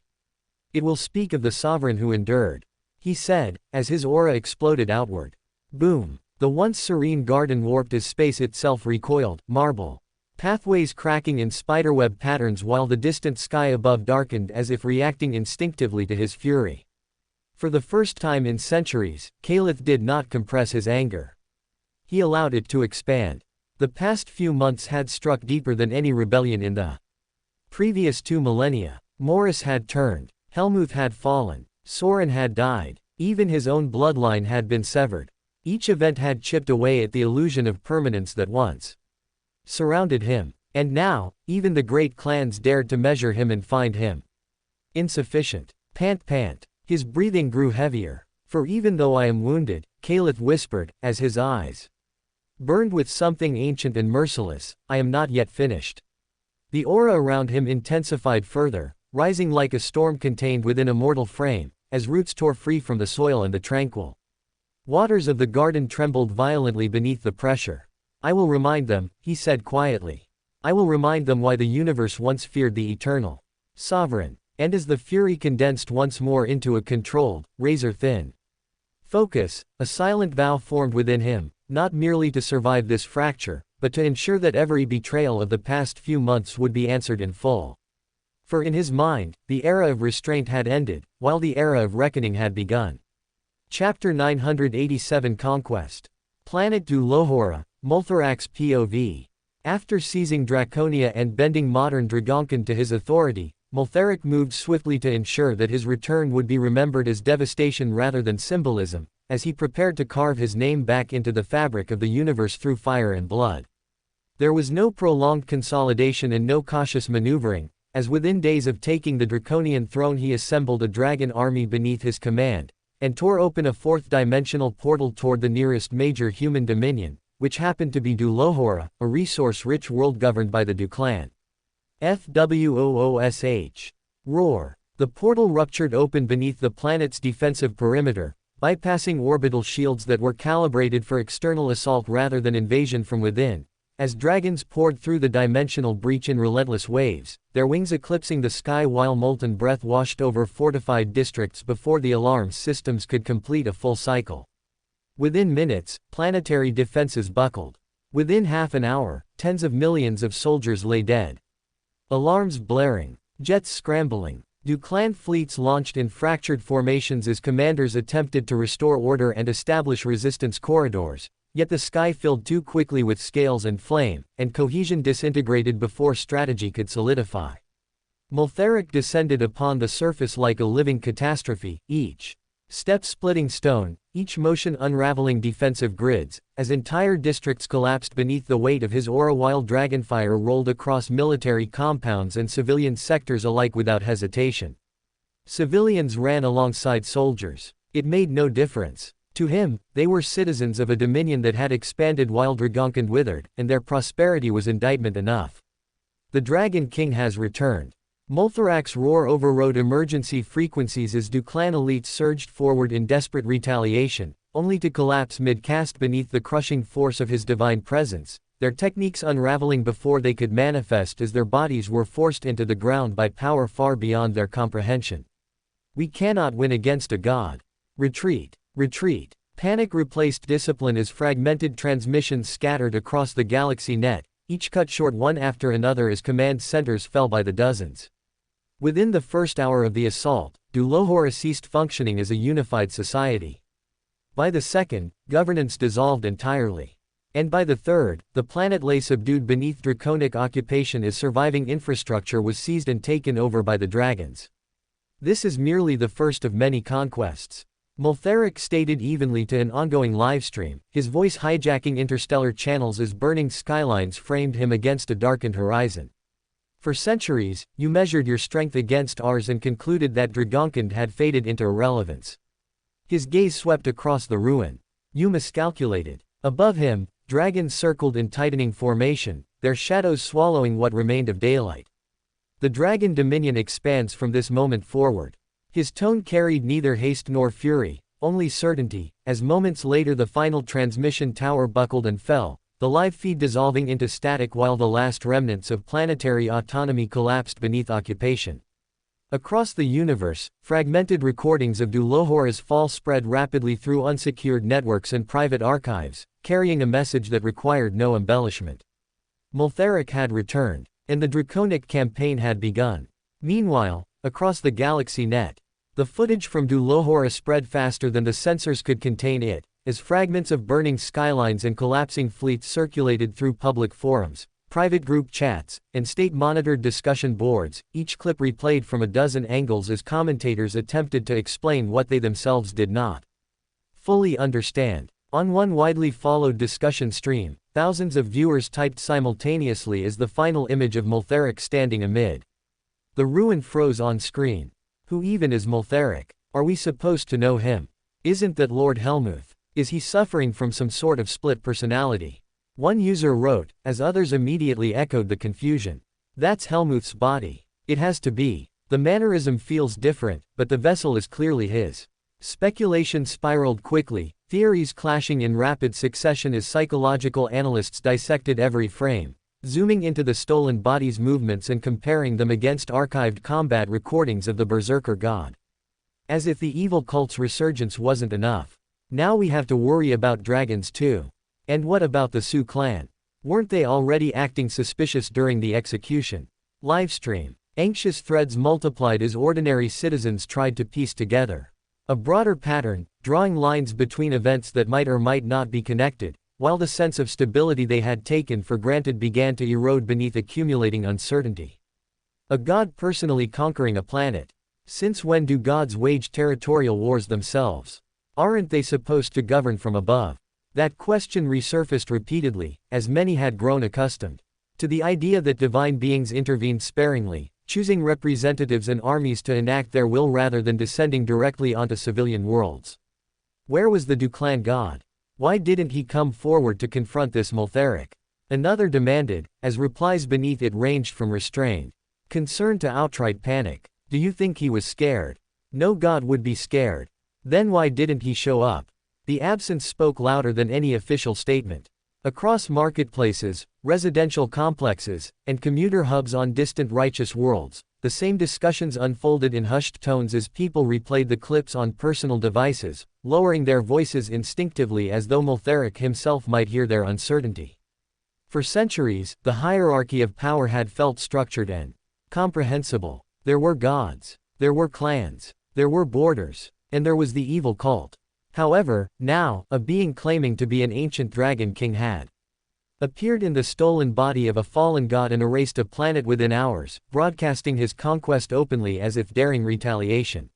It will speak of the sovereign who endured, he said, as his aura exploded outward. Boom. The once serene garden warped as space itself recoiled, marble pathways cracking in spiderweb patterns while the distant sky above darkened as if reacting instinctively to his fury. For the first time in centuries, Calith did not compress his anger. He allowed it to expand. The past few months had struck deeper than any rebellion in the previous 2 millennia. Morris had turned. Helmuth had fallen. Soren had died. Even his own bloodline had been severed. Each event had chipped away at the illusion of permanence that once surrounded him. And now, even the great clans dared to measure him and find him insufficient. Pant pant. His breathing grew heavier. For even though I am wounded, Calith whispered, as his eyes burned with something ancient and merciless, I am not yet finished. The aura around him intensified further, rising like a storm contained within a mortal frame, as roots tore free from the soil and the tranquil waters of the garden trembled violently beneath the pressure. I will remind them, he said quietly. I will remind them why the universe once feared the eternal sovereign. And as the fury condensed once more into a controlled, razor-thin focus, a silent vow formed within him, not merely to survive this fracture, but to ensure that every betrayal of the past few months would be answered in full. For in his mind, the era of restraint had ended, while the era of reckoning had begun. Chapter 987 Conquest. Planet Du Lohora, Multhorax POV. After seizing Draconia and bending modern Dragonkin to his authority, Multharic moved swiftly to ensure that his return would be remembered as devastation rather than symbolism, as he prepared to carve his name back into the fabric of the universe through fire and blood. There was no prolonged consolidation and no cautious maneuvering, as within days of taking the Draconian throne he assembled a dragon army beneath his command, and tore open a fourth-dimensional portal toward the nearest major human dominion, which happened to be Du Lohora, a resource-rich world governed by the Du clan. FWOOSH. Roar. The portal ruptured open beneath the planet's defensive perimeter, bypassing orbital shields that were calibrated for external assault rather than invasion from within. As dragons poured through the dimensional breach in relentless waves, their wings eclipsing the sky while molten breath washed over fortified districts before the alarm systems could complete a full cycle. Within minutes, planetary defenses buckled. Within half an hour, tens of millions of soldiers lay dead. Alarms blaring, jets scrambling, Du clan fleets launched in fractured formations as commanders attempted to restore order and establish resistance corridors, yet the sky filled too quickly with scales and flame, and cohesion disintegrated before strategy could solidify. Multharic descended upon the surface like a living catastrophe, each step splitting stone, each motion unraveling defensive grids, as entire districts collapsed beneath the weight of his aura while dragonfire rolled across military compounds and civilian sectors alike without hesitation. Civilians ran alongside soldiers. It made no difference. To him, they were citizens of a dominion that had expanded while Dragonkin withered, and their prosperity was indictment enough. The Dragon King has returned. Multhorax's roar overrode emergency frequencies as Du clan elites surged forward in desperate retaliation, only to collapse mid-cast beneath the crushing force of his divine presence, their techniques unraveling before they could manifest as their bodies were forced into the ground by power far beyond their comprehension. We cannot win against a god. Retreat. Retreat. Panic replaced discipline as fragmented transmissions scattered across the galaxy net, each cut short one after another as command centers fell by the dozens. Within the first hour of the assault, Du Lohora ceased functioning as a unified society. By the second, governance dissolved entirely. And by the third, the planet lay subdued beneath draconic occupation as surviving infrastructure was seized and taken over by the dragons. This is merely the first of many conquests. Multharic stated evenly to an ongoing livestream, his voice hijacking interstellar channels as burning skylines framed him against a darkened horizon. For centuries, you measured your strength against ours and concluded that Dragonkind had faded into irrelevance. His gaze swept across the ruin. You miscalculated. Above him, dragons circled in tightening formation, their shadows swallowing what remained of daylight. The dragon dominion expands from this moment forward. His tone carried neither haste nor fury, only certainty, as moments later the final transmission tower buckled and fell, the live feed dissolving into static while the last remnants of planetary autonomy collapsed beneath occupation. Across the universe, fragmented recordings of Du Lohora's fall spread rapidly through unsecured networks and private archives, carrying a message that required no embellishment. Multharic had returned, and the draconic campaign had begun. Meanwhile, across the galaxy net, the footage from Du Lohora spread faster than the sensors could contain it, as fragments of burning skylines and collapsing fleets circulated through public forums, private group chats, and state-monitored discussion boards, each clip replayed from a dozen angles as commentators attempted to explain what they themselves did not fully understand. On one widely followed discussion stream, thousands of viewers typed simultaneously as the final image of Multharic standing amid the ruin froze on screen. Who even is Multharic? Are we supposed to know him? Isn't that Lord Helmuth? Is he suffering from some sort of split personality? One user wrote, as others immediately echoed the confusion. That's Helmuth's body. It has to be. The mannerism feels different, but the vessel is clearly his. Speculation spiraled quickly, theories clashing in rapid succession as psychological analysts dissected every frame. zooming into the stolen body's movements and comparing them against archived combat recordings of the Berserker god. As if the evil cult's resurgence wasn't enough. Now we have to worry about dragons too. And what about the Sioux clan? Weren't they already acting suspicious during the execution? Livestream. Anxious threads multiplied as ordinary citizens tried to piece together a broader pattern, drawing lines between events that might or might not be connected, while the sense of stability they had taken for granted began to erode beneath accumulating uncertainty. A god personally conquering a planet. Since when do gods wage territorial wars themselves? Aren't they supposed to govern from above? That question resurfaced repeatedly, as many had grown accustomed to the idea that divine beings intervened sparingly, choosing representatives and armies to enact their will rather than descending directly onto civilian worlds. Where was the Duclan god? Why didn't he come forward to confront this Multheric? Another demanded, as replies beneath it ranged from restrained concern to outright panic. Do you think he was scared? No god would be scared. Then why didn't he show up? The absence spoke louder than any official statement. Across marketplaces, residential complexes, and commuter hubs on distant righteous worlds, the same discussions unfolded in hushed tones as people replayed the clips on personal devices, lowering their voices instinctively as though Multheric himself might hear their uncertainty. For centuries, the hierarchy of power had felt structured and comprehensible. There were gods, there were clans, there were borders, and there was the evil cult. However, now, a being claiming to be an ancient dragon king had appeared in the stolen body of a fallen god and erased a planet within hours, broadcasting his conquest openly as if daring retaliation.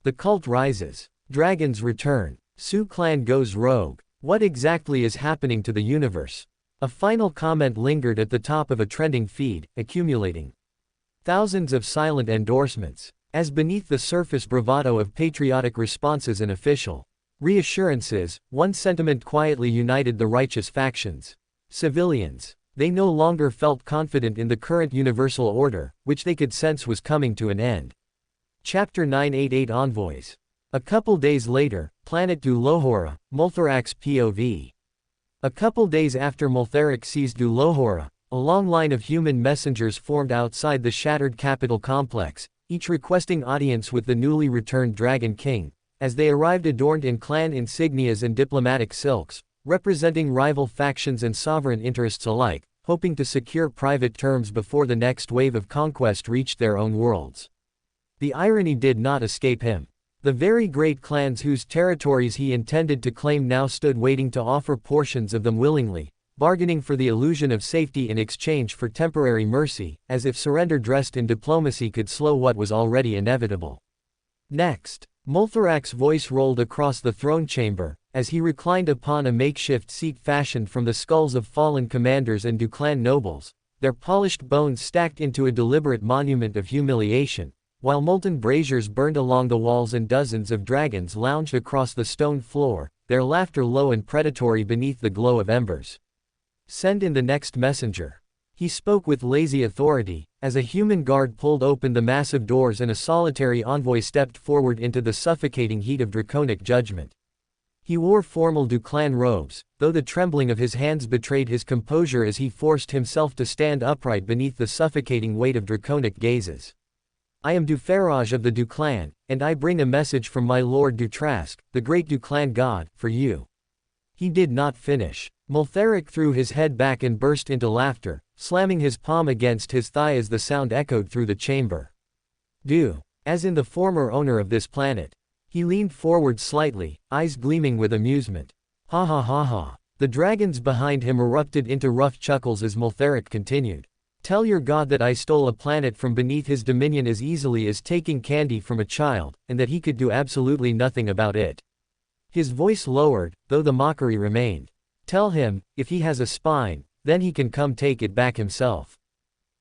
The cult rises. Dragons return. Sioux clan goes rogue. What exactly is happening to the universe? A final comment lingered at the top of a trending feed, accumulating thousands of silent endorsements, as beneath the surface bravado of patriotic responses and official reassurances, one sentiment quietly united the righteous factions. Civilians. They no longer felt confident in the current universal order, which they could sense was coming to an end. Chapter 988 Envoys. A couple days later, Planet Dulohora, Multherac's POV. A couple days after Multheric seized Dulohora, a long line of human messengers formed outside the shattered capital complex, each requesting audience with the newly returned Dragon King. As they arrived adorned in clan insignias and diplomatic silks, representing rival factions and sovereign interests alike, hoping to secure private terms before the next wave of conquest reached their own worlds. The irony did not escape him. The very great clans whose territories he intended to claim now stood waiting to offer portions of them willingly, bargaining for the illusion of safety in exchange for temporary mercy, as if surrender dressed in diplomacy could slow what was already inevitable. Next, Multherac's voice rolled across the throne chamber, as he reclined upon a makeshift seat fashioned from the skulls of fallen commanders and Duclan nobles, their polished bones stacked into a deliberate monument of humiliation, while molten braziers burned along the walls and dozens of dragons lounged across the stone floor, their laughter low and predatory beneath the glow of embers. Send in the next messenger. He spoke with lazy authority, as a human guard pulled open the massive doors and a solitary envoy stepped forward into the suffocating heat of draconic judgment. He wore formal Duclan robes, though the trembling of his hands betrayed his composure as he forced himself to stand upright beneath the suffocating weight of draconic gazes. I am Dufaraj of the Duclan, and I bring a message from my lord Dutrask, the great Duclan god, for you. He did not finish. Multheric threw his head back and burst into laughter, slamming his palm against his thigh as the sound echoed through the chamber. Do. As in the former owner of this planet. He leaned forward slightly, eyes gleaming with amusement. Ha ha ha ha. The dragons behind him erupted into rough chuckles as Multheric continued. Tell your god that I stole a planet from beneath his dominion as easily as taking candy from a child, and that he could do absolutely nothing about it. His voice lowered, though the mockery remained. Tell him, if he has a spine, then he can come take it back himself.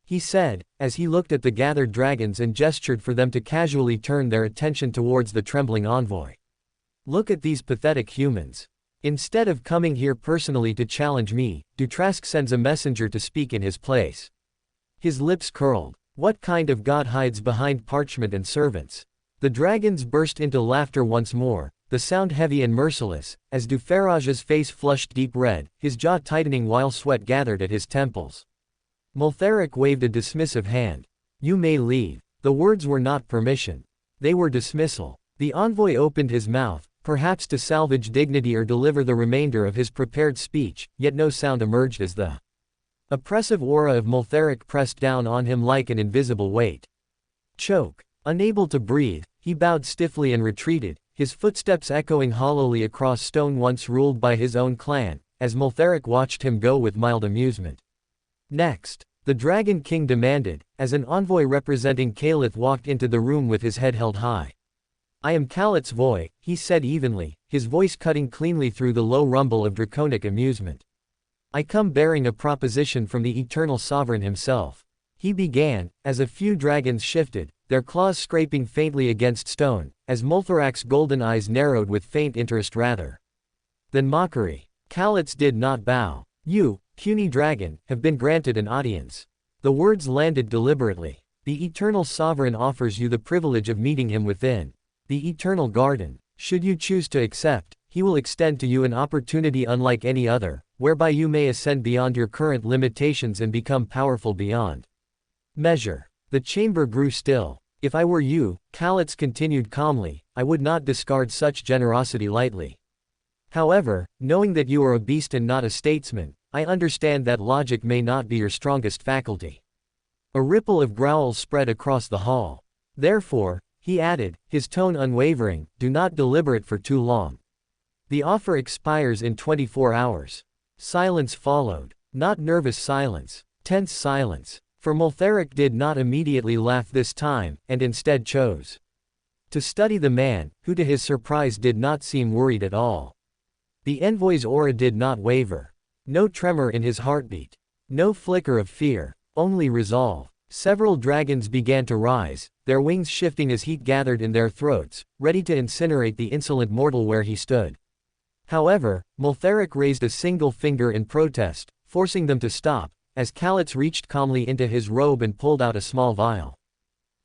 He said, as he looked at the gathered dragons and gestured for them to casually turn their attention towards the trembling envoy. Look at these pathetic humans. Instead of coming here personally to challenge me, Dutrask sends a messenger to speak in his place. His lips curled. What kind of god hides behind parchment and servants? The dragons burst into laughter once more, the sound heavy and merciless, as Dufaraj's face flushed deep red, his jaw tightening while sweat gathered at his temples. Multharic waved a dismissive hand. You may leave. The words were not permission. They were dismissal. The envoy opened his mouth, perhaps to salvage dignity or deliver the remainder of his prepared speech, yet no sound emerged as the oppressive aura of Multharic pressed down on him like an invisible weight. Choke. Unable to breathe, he bowed stiffly and retreated, his footsteps echoing hollowly across stone once ruled by his own clan, as Multharic watched him go with mild amusement. Next, the Dragon King demanded, as an envoy representing Kalith walked into the room with his head held high. I am Kalith's voy, he said evenly, his voice cutting cleanly through the low rumble of draconic amusement. I come bearing a proposition from the eternal sovereign himself. He began, as a few dragons shifted, their claws scraping faintly against stone, as Multharac's golden eyes narrowed with faint interest rather than mockery. Kalith did not bow. You, puny dragon, have been granted an audience. The words landed deliberately. The eternal sovereign offers you the privilege of meeting him within the eternal garden. Should you choose to accept, he will extend to you an opportunity unlike any other, whereby you may ascend beyond your current limitations and become powerful beyond measure. The chamber grew still. If I were you, Kalith continued calmly, I would not discard such generosity lightly. However, knowing that you are a beast and not a statesman, I understand that logic may not be your strongest faculty. A ripple of growls spread across the hall. Therefore, he added, his tone unwavering, do not deliberate for too long. The offer expires in 24 hours. Silence followed. Not nervous silence. Tense silence. For Multharic did not immediately laugh this time, and instead chose to study the man, who to his surprise did not seem worried at all. The envoy's aura did not waver. No tremor in his heartbeat. No flicker of fear. Only resolve. Several dragons began to rise, their wings shifting as heat gathered in their throats, ready to incinerate the insolent mortal where he stood. However, Multharic raised a single finger in protest, forcing them to stop, as Kalith reached calmly into his robe and pulled out a small vial.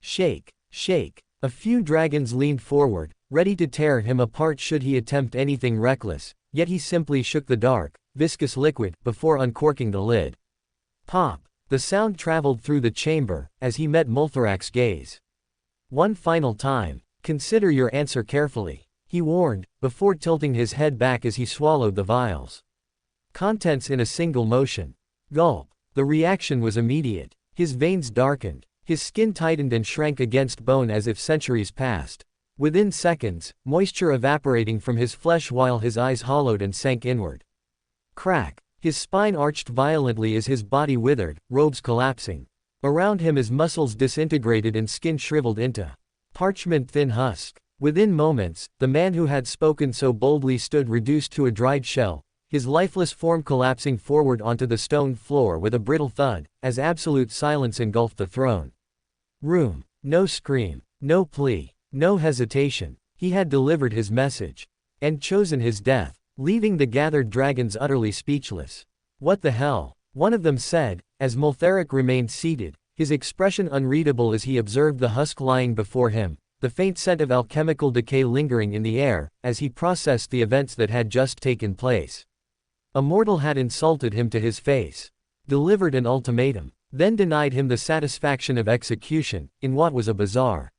Shake, shake. A few dragons leaned forward, ready to tear him apart should he attempt anything reckless, yet he simply shook the dark, viscous liquid, before uncorking the lid. Pop. The sound traveled through the chamber, as he met Multharac's gaze. One final time. Consider your answer carefully, he warned, before tilting his head back as he swallowed the vials. Contents in a single motion. Gulp. The reaction was immediate. His veins darkened. His skin tightened and shrank against bone as if centuries passed. Within seconds, moisture evaporating from his flesh while his eyes hollowed and sank inward. Crack. His spine arched violently as his body withered, robes collapsing. Around him his muscles disintegrated and skin shriveled into parchment-thin husk. Within moments, the man who had spoken so boldly stood reduced to a dried shell, his lifeless form collapsing forward onto the stone floor with a brittle thud, as absolute silence engulfed the throne room. No scream, no plea, no hesitation. He had delivered his message. And chosen his death, leaving the gathered dragons utterly speechless. What the hell? One of them said, as Multharic remained seated, his expression unreadable as he observed the husk lying before him, the faint scent of alchemical decay lingering in the air, as he processed the events that had just taken place. A mortal had insulted him to his face, delivered an ultimatum, then denied him the satisfaction of execution, in what was a bizarre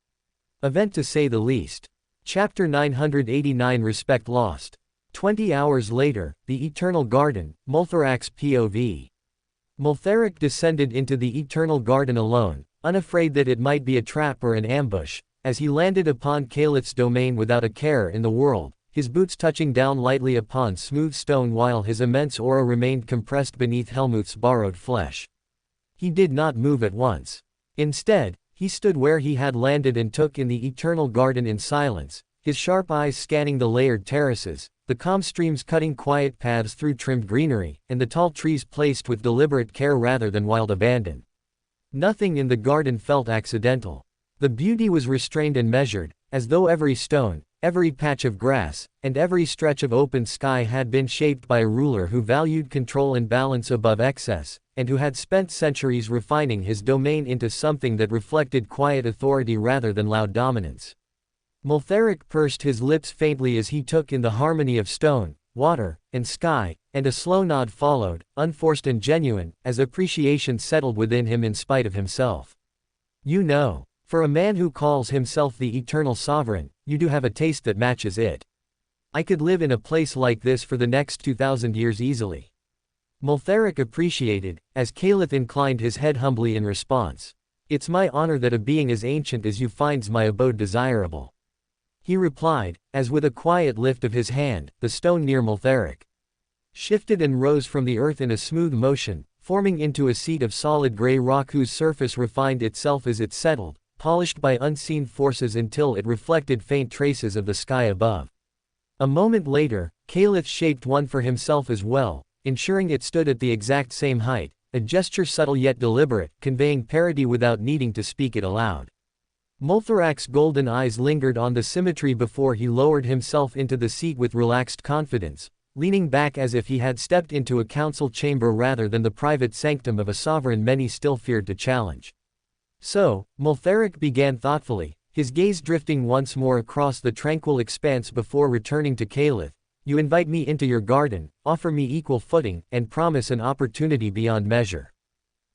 event to say the least. Chapter 989 Respect Lost. 20 hours later, the Eternal Garden, Multharac's POV. Multharic descended into the Eternal Garden alone, unafraid that it might be a trap or an ambush, as he landed upon Kalith's domain without a care in the world, his boots touching down lightly upon smooth stone while his immense aura remained compressed beneath Helmuth's borrowed flesh. He did not move at once. Instead, he stood where he had landed and took in the Eternal Garden in silence, his sharp eyes scanning the layered terraces, the calm streams cutting quiet paths through trimmed greenery, and the tall trees placed with deliberate care rather than wild abandon. Nothing in the garden felt accidental. The beauty was restrained and measured, as though every stone, every patch of grass, and every stretch of open sky had been shaped by a ruler who valued control and balance above excess, and who had spent centuries refining his domain into something that reflected quiet authority rather than loud dominance. Multharic pursed his lips faintly as he took in the harmony of stone, water, and sky, and a slow nod followed, unforced and genuine, as appreciation settled within him in spite of himself. You know, for a man who calls himself the eternal sovereign, you do have a taste that matches it. I could live in a place like this for the next 2,000 years easily. Multharic appreciated, as Caliph inclined his head humbly in response. It's my honor that a being as ancient as you finds my abode desirable. He replied, as with a quiet lift of his hand, the stone near Multharic shifted and rose from the earth in a smooth motion, forming into a seat of solid gray rock whose surface refined itself as it settled, polished by unseen forces until it reflected faint traces of the sky above. A moment later, Caliph shaped one for himself as well, ensuring it stood at the exact same height, a gesture subtle yet deliberate, conveying parity without needing to speak it aloud. Multharac's golden eyes lingered on the symmetry before he lowered himself into the seat with relaxed confidence, leaning back as if he had stepped into a council chamber rather than the private sanctum of a sovereign many still feared to challenge. So, Multharic began thoughtfully, his gaze drifting once more across the tranquil expanse before returning to Caliph. You invite me into your garden, offer me equal footing, and promise an opportunity beyond measure.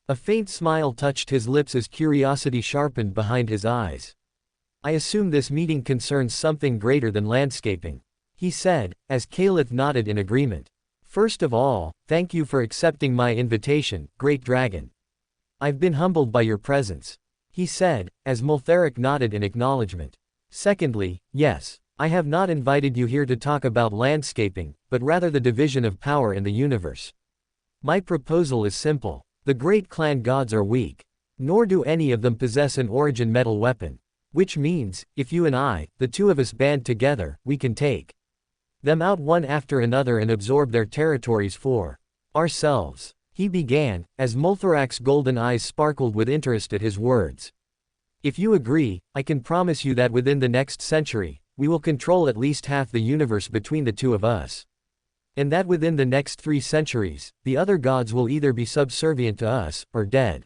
A faint smile touched his lips as curiosity sharpened behind his eyes. I assume this meeting concerns something greater than landscaping, he said, as Caliph nodded in agreement. First of all, thank you for accepting my invitation, Great Dragon. I've been humbled by your presence, he said, as Multharic nodded in acknowledgement. Secondly, yes, I have not invited you here to talk about landscaping, but rather the division of power in the universe. My proposal is simple. The great clan gods are weak. Nor do any of them possess an origin metal weapon. Which means, if you and I, the two of us band together, we can take them out one after another and absorb their territories for ourselves. He began, as Multharac's golden eyes sparkled with interest at his words. If you agree, I can promise you that within the next century, we will control at least half the universe between the two of us. And that within the next 3 centuries, the other gods will either be subservient to us, or dead.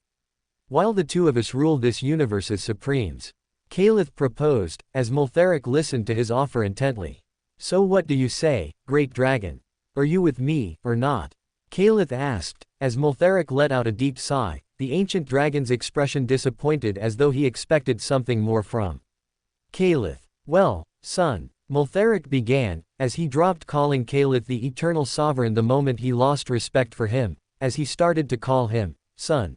While the two of us rule this universe as supremes. Caliph proposed, as Multharic listened to his offer intently. So what do you say, Great Dragon? Are you with me, or not? Caliph asked, as Multharic let out a deep sigh, the ancient dragon's expression disappointed as though he expected something more from Caliph. Well, son, Multharic began, as he dropped calling Caliph the eternal sovereign the moment he lost respect for him, as he started to call him son.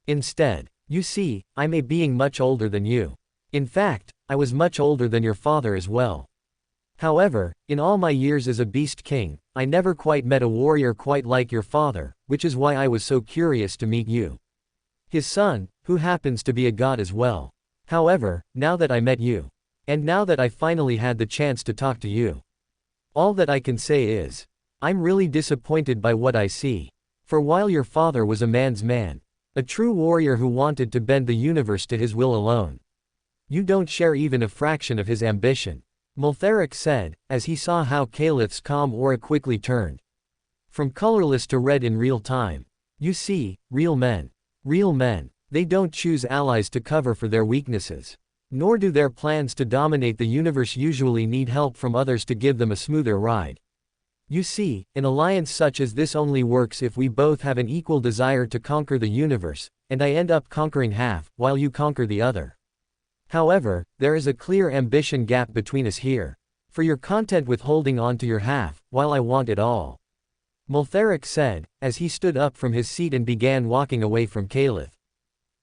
Instead, you see, I'm a being much older than you. In fact, I was much older than your father as well. However, in all my years as a beast king, I never quite met a warrior quite like your father, which is why I was so curious to meet you, his son, who happens to be a god as well. However, now that I met you, and now that I finally had the chance to talk to you, all that I can say is, I'm really disappointed by what I see. For while your father was a man's man, a true warrior who wanted to bend the universe to his will alone, you don't share even a fraction of his ambition. Multharic said, as he saw how Caliph's calm aura quickly turned from colorless to red in real time. You see, real men, they don't choose allies to cover for their weaknesses. Nor do their plans to dominate the universe usually need help from others to give them a smoother ride. You see, an alliance such as this only works if we both have an equal desire to conquer the universe, and I end up conquering half, while you conquer the other. However, there is a clear ambition gap between us here. For you're content with holding on to your half, while I want it all. Multharic said, as he stood up from his seat and began walking away from Caliph.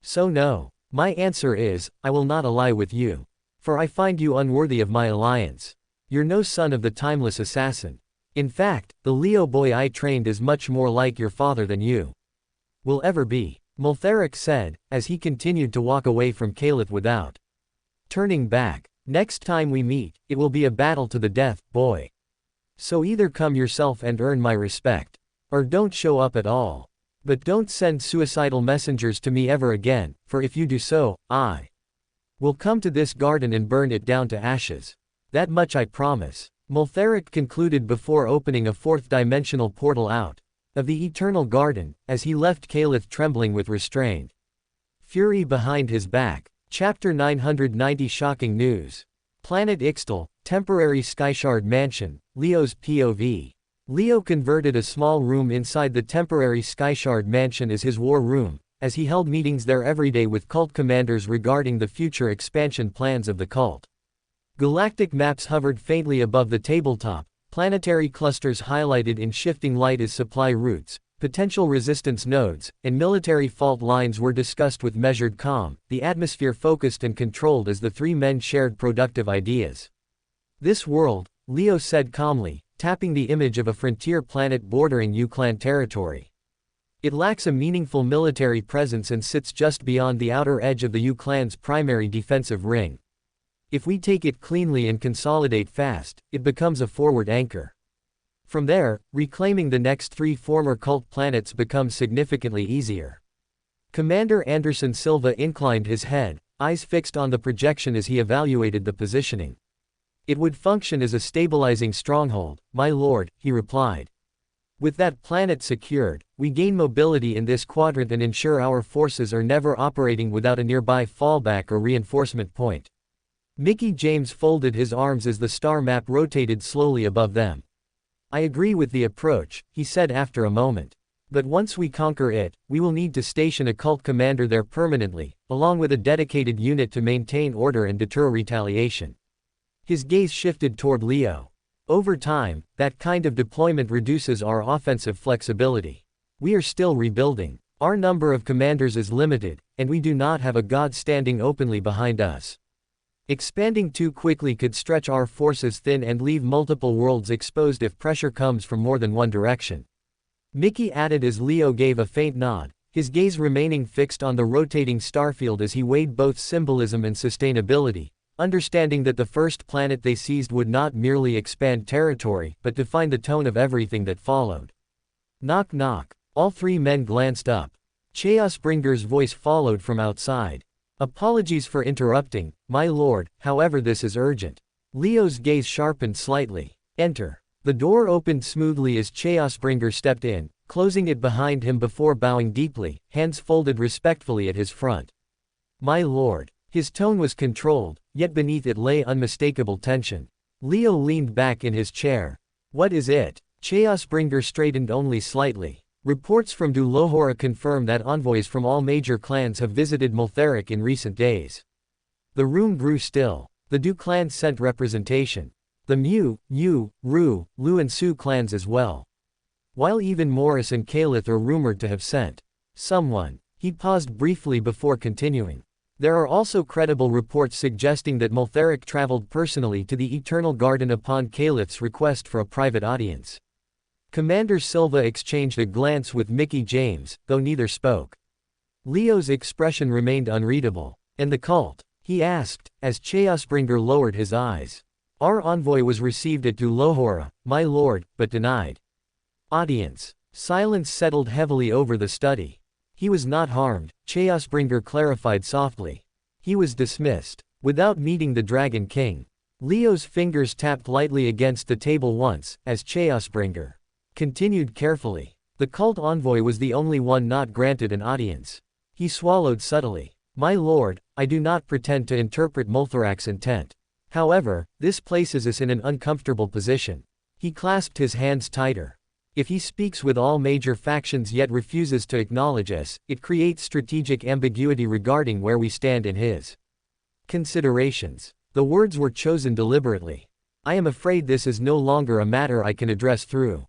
So no. My answer is, I will not ally with you. For I find you unworthy of my alliance. You're no son of the timeless assassin. In fact, the Leo boy I trained is much more like your father than you will ever be, Multharic said, as he continued to walk away from Caliph without turning back. Next time we meet, it will be a battle to the death, boy. So either come yourself and earn my respect, or don't show up at all. But don't send suicidal messengers to me ever again, for if you do so, I will come to this garden and burn it down to ashes. That much I promise. Multharic concluded before opening a 4th-dimensional portal out of the eternal garden, as he left Caliph trembling with restrained fury behind his back. Chapter 990 Shocking News. Planet Ixtal, Temporary Skyshard Mansion, Leo's POV. Leo converted a small room inside the temporary Skyshard mansion as his war room, as he held meetings there every day with cult commanders regarding the future expansion plans of the cult. Galactic maps hovered faintly above the tabletop, planetary clusters highlighted in shifting light as supply routes, potential resistance nodes, and military fault lines were discussed with measured calm, the atmosphere focused and controlled as the three men shared productive ideas. "This world," Leo said calmly, tapping the image of a frontier planet bordering U-clan territory. "It lacks a meaningful military presence and sits just beyond the outer edge of the U-clan's primary defensive ring. If we take it cleanly and consolidate fast, it becomes a forward anchor. From there, reclaiming the next three former cult planets becomes significantly easier." Commander Anderson Silva inclined his head, eyes fixed on the projection as he evaluated the positioning. "It would function as a stabilizing stronghold, my lord," he replied. "With that planet secured, we gain mobility in this quadrant and ensure our forces are never operating without a nearby fallback or reinforcement point." Mickey James folded his arms as the star map rotated slowly above them. "I agree with the approach," he said after a moment. "But once we conquer it, we will need to station a cult commander there permanently, along with a dedicated unit to maintain order and deter retaliation." His gaze shifted toward Leo. "Over time, that kind of deployment reduces our offensive flexibility. We are still rebuilding. Our number of commanders is limited, and we do not have a god standing openly behind us. Expanding too quickly could stretch our forces thin and leave multiple worlds exposed if pressure comes from more than one direction." Mickey added as Leo gave a faint nod, his gaze remaining fixed on the rotating starfield as he weighed both symbolism and sustainability, understanding that the first planet they seized would not merely expand territory, but define the tone of everything that followed. "Knock knock." All three men glanced up. Chaosbringer's voice followed from outside. "Apologies for interrupting, my lord, however this is urgent." Leo's gaze sharpened slightly. "Enter." The door opened smoothly as Chaosbringer stepped in, closing it behind him before bowing deeply, hands folded respectfully at his front. "My lord." His tone was controlled, yet beneath it lay unmistakable tension. Leo leaned back in his chair. "What is it?" Chaosbringer straightened only slightly. "Reports from Du Lohora confirm that envoys from all major clans have visited Multheric in recent days." The room grew still. The Du clan sent representation. The Mu, Yu, Ru, Lu and Su clans as well. While even Morris and Kalith are rumored to have sent someone. He paused briefly before continuing. "There are also credible reports suggesting that Multheric traveled personally to the Eternal Garden upon Kalith's request for a private audience." Commander Silva exchanged a glance with Mickey James, though neither spoke. Leo's expression remained unreadable. "And the cult?" he asked, as Chaosbringer lowered his eyes. "Our envoy was received at Du Lohora, my lord, but denied audience." Silence settled heavily over the study. "He was not harmed," Chaosbringer clarified softly. "He was dismissed. Without meeting the Dragon King." Leo's fingers tapped lightly against the table once, as Chaosbringer continued carefully. "The cult envoy was the only one not granted an audience." He swallowed subtly. "My lord, I do not pretend to interpret Multherac's intent. However, this places us in an uncomfortable position." He clasped his hands tighter. "If he speaks with all major factions yet refuses to acknowledge us, it creates strategic ambiguity regarding where we stand in his considerations." The words were chosen deliberately. "I am afraid this is no longer a matter I can address through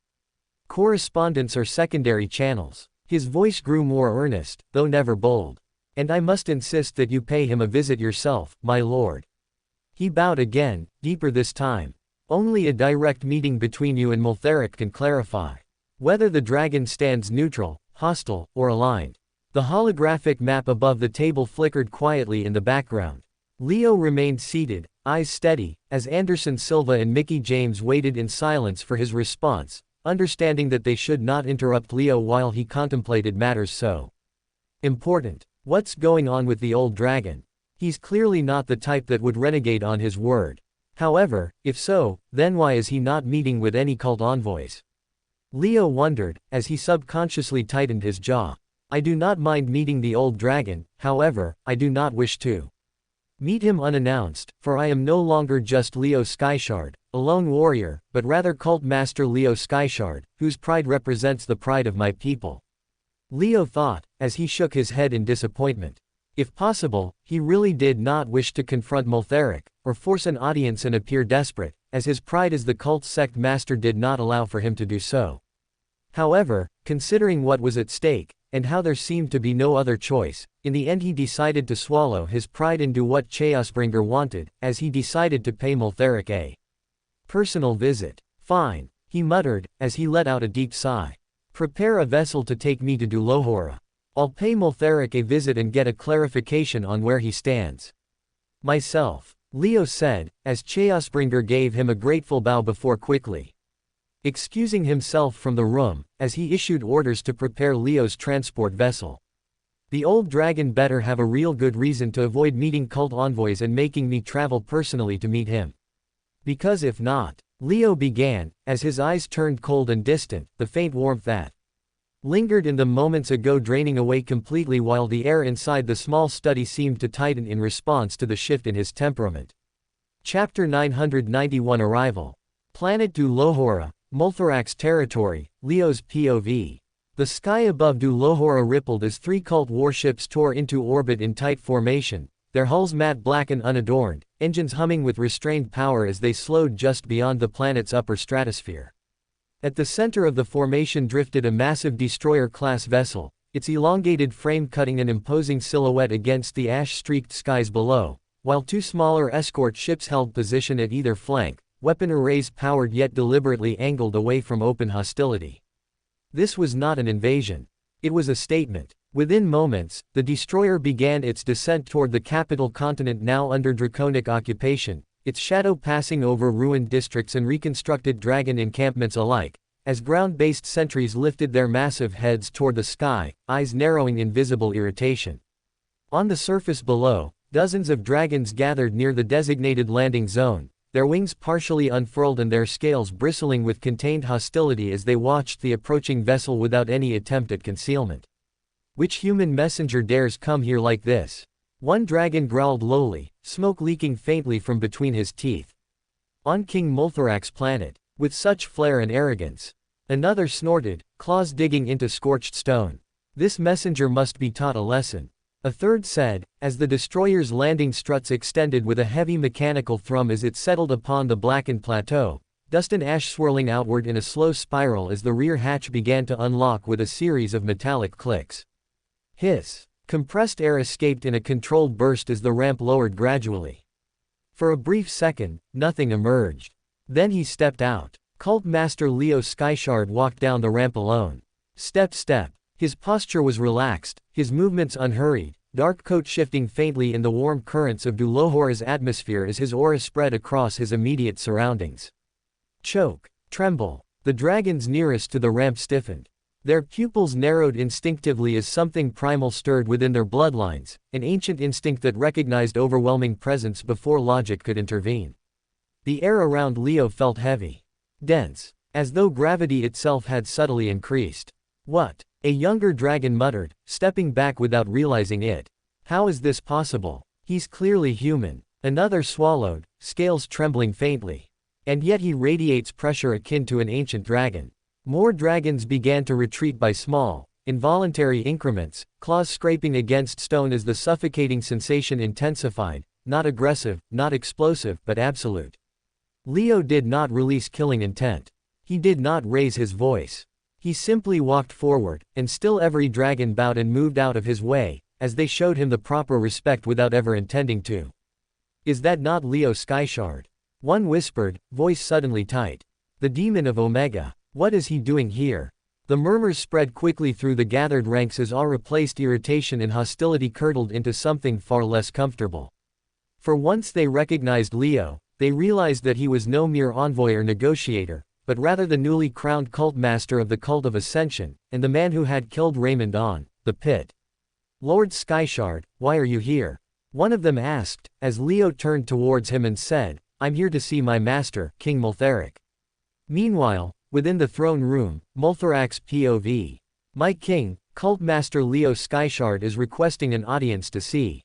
correspondence or secondary channels." His voice grew more earnest, though never bold. "And I must insist that you pay him a visit yourself, my lord." He bowed again, deeper this time. "Only a direct meeting between you and Multheric can clarify whether the dragon stands neutral, hostile, or aligned." The holographic map above the table flickered quietly in the background. Leo remained seated, eyes steady, as Anderson Silva and Mickey James waited in silence for his response, understanding that they should not interrupt Leo while he contemplated matters so important. "What's going on with the old dragon? He's clearly not the type that would renegade on his word. However, if so, then why is he not meeting with any cult envoys?" Leo wondered, as he subconsciously tightened his jaw. "I do not mind meeting the old dragon, however, I do not wish to Meet him unannounced, for I am no longer just Leo Skyshard, a lone warrior, but rather Cult Master Leo Skyshard, whose pride represents the pride of my people. Leo thought, as he shook his head in disappointment. If possible, he really did not wish to confront Multheric, or force an audience and appear desperate, as his pride as the cult sect master did not allow for him to do so. However, considering what was at stake, and how there seemed to be no other choice, in the end he decided to swallow his pride and do what Chaosbringer wanted, as he decided to pay Multheric a personal visit. Fine, he muttered, as he let out a deep sigh. Prepare a vessel to take me to Dulohora. I'll pay Multheric a visit and get a clarification on where he stands. Myself, Leo said, as Chaosbringer gave him a grateful bow before quickly excusing himself from the room, as he issued orders to prepare Leo's transport vessel. The old dragon better have a real good reason to avoid meeting cult envoys and making me travel personally to meet him. Because if not, Leo began, as his eyes turned cold and distant, the faint warmth that lingered in them moments ago draining away completely while the air inside the small study seemed to tighten in response to the shift in his temperament. Chapter 991 Arrival. Planet Dulohora, Multhorax territory, Leo's POV. The sky above Dulohora rippled as 3 cult warships tore into orbit in tight formation, their hulls matte black and unadorned, engines humming with restrained power as they slowed just beyond the planet's upper stratosphere. At the center of the formation drifted a massive destroyer-class vessel, its elongated frame cutting an imposing silhouette against the ash-streaked skies below, while 2 smaller escort ships held position at either flank, weapon arrays powered yet deliberately angled away from open hostility. This was not an invasion. It was a statement. Within moments, the destroyer began its descent toward the capital continent now under draconic occupation, its shadow passing over ruined districts and reconstructed dragon encampments alike, as ground-based sentries lifted their massive heads toward the sky, eyes narrowing in visible irritation. On the surface below, dozens of dragons gathered near the designated landing zone, their wings partially unfurled and their scales bristling with contained hostility as they watched the approaching vessel without any attempt at concealment. Which human messenger dares come here like this? One dragon growled lowly, smoke leaking faintly from between his teeth. On King Multhorac's planet, with such flair and arrogance. Another snorted, claws digging into scorched stone. This messenger must be taught a lesson. A third said, as the destroyer's landing struts extended with a heavy mechanical thrum as it settled upon the blackened plateau, dust and ash swirling outward in a slow spiral as the rear hatch began to unlock with a series of metallic clicks. Hiss. Compressed air escaped in a controlled burst as the ramp lowered gradually. For a brief second, nothing emerged. Then he stepped out. Cult Master Leo Skyshard walked down the ramp alone. Step. His posture was relaxed, his movements unhurried, dark coat shifting faintly in the warm currents of Dulohora's atmosphere as his aura spread across his immediate surroundings. Choke. Tremble. The dragons nearest to the ramp stiffened. Their pupils narrowed instinctively as something primal stirred within their bloodlines, an ancient instinct that recognized overwhelming presence before logic could intervene. The air around Leo felt heavy. Dense. As though gravity itself had subtly increased. What? A younger dragon muttered, stepping back without realizing it. How is this possible? He's clearly human. Another swallowed, scales trembling faintly. And yet he radiates pressure akin to an ancient dragon. More dragons began to retreat by small, involuntary increments, claws scraping against stone as the suffocating sensation intensified, not aggressive, not explosive, but absolute. Leo did not release killing intent. He did not raise his voice. He simply walked forward, and still every dragon bowed and moved out of his way, as they showed him the proper respect without ever intending to. Is that not Leo Skyshard? One whispered, voice suddenly tight. The demon of Omega. What is he doing here? The murmurs spread quickly through the gathered ranks as awe replaced irritation and hostility curdled into something far less comfortable. For once they recognized Leo, they realized that he was no mere envoy or negotiator, but rather the newly crowned cult master of the Cult of Ascension, and the man who had killed Raymond on the pit. Lord Skyshard, why are you here? One of them asked, as Leo turned towards him and said, I'm here to see my master, King Multheric. Meanwhile, within the throne room, Multhorac's POV. My king, Cult Master Leo Skyshard is requesting an audience to see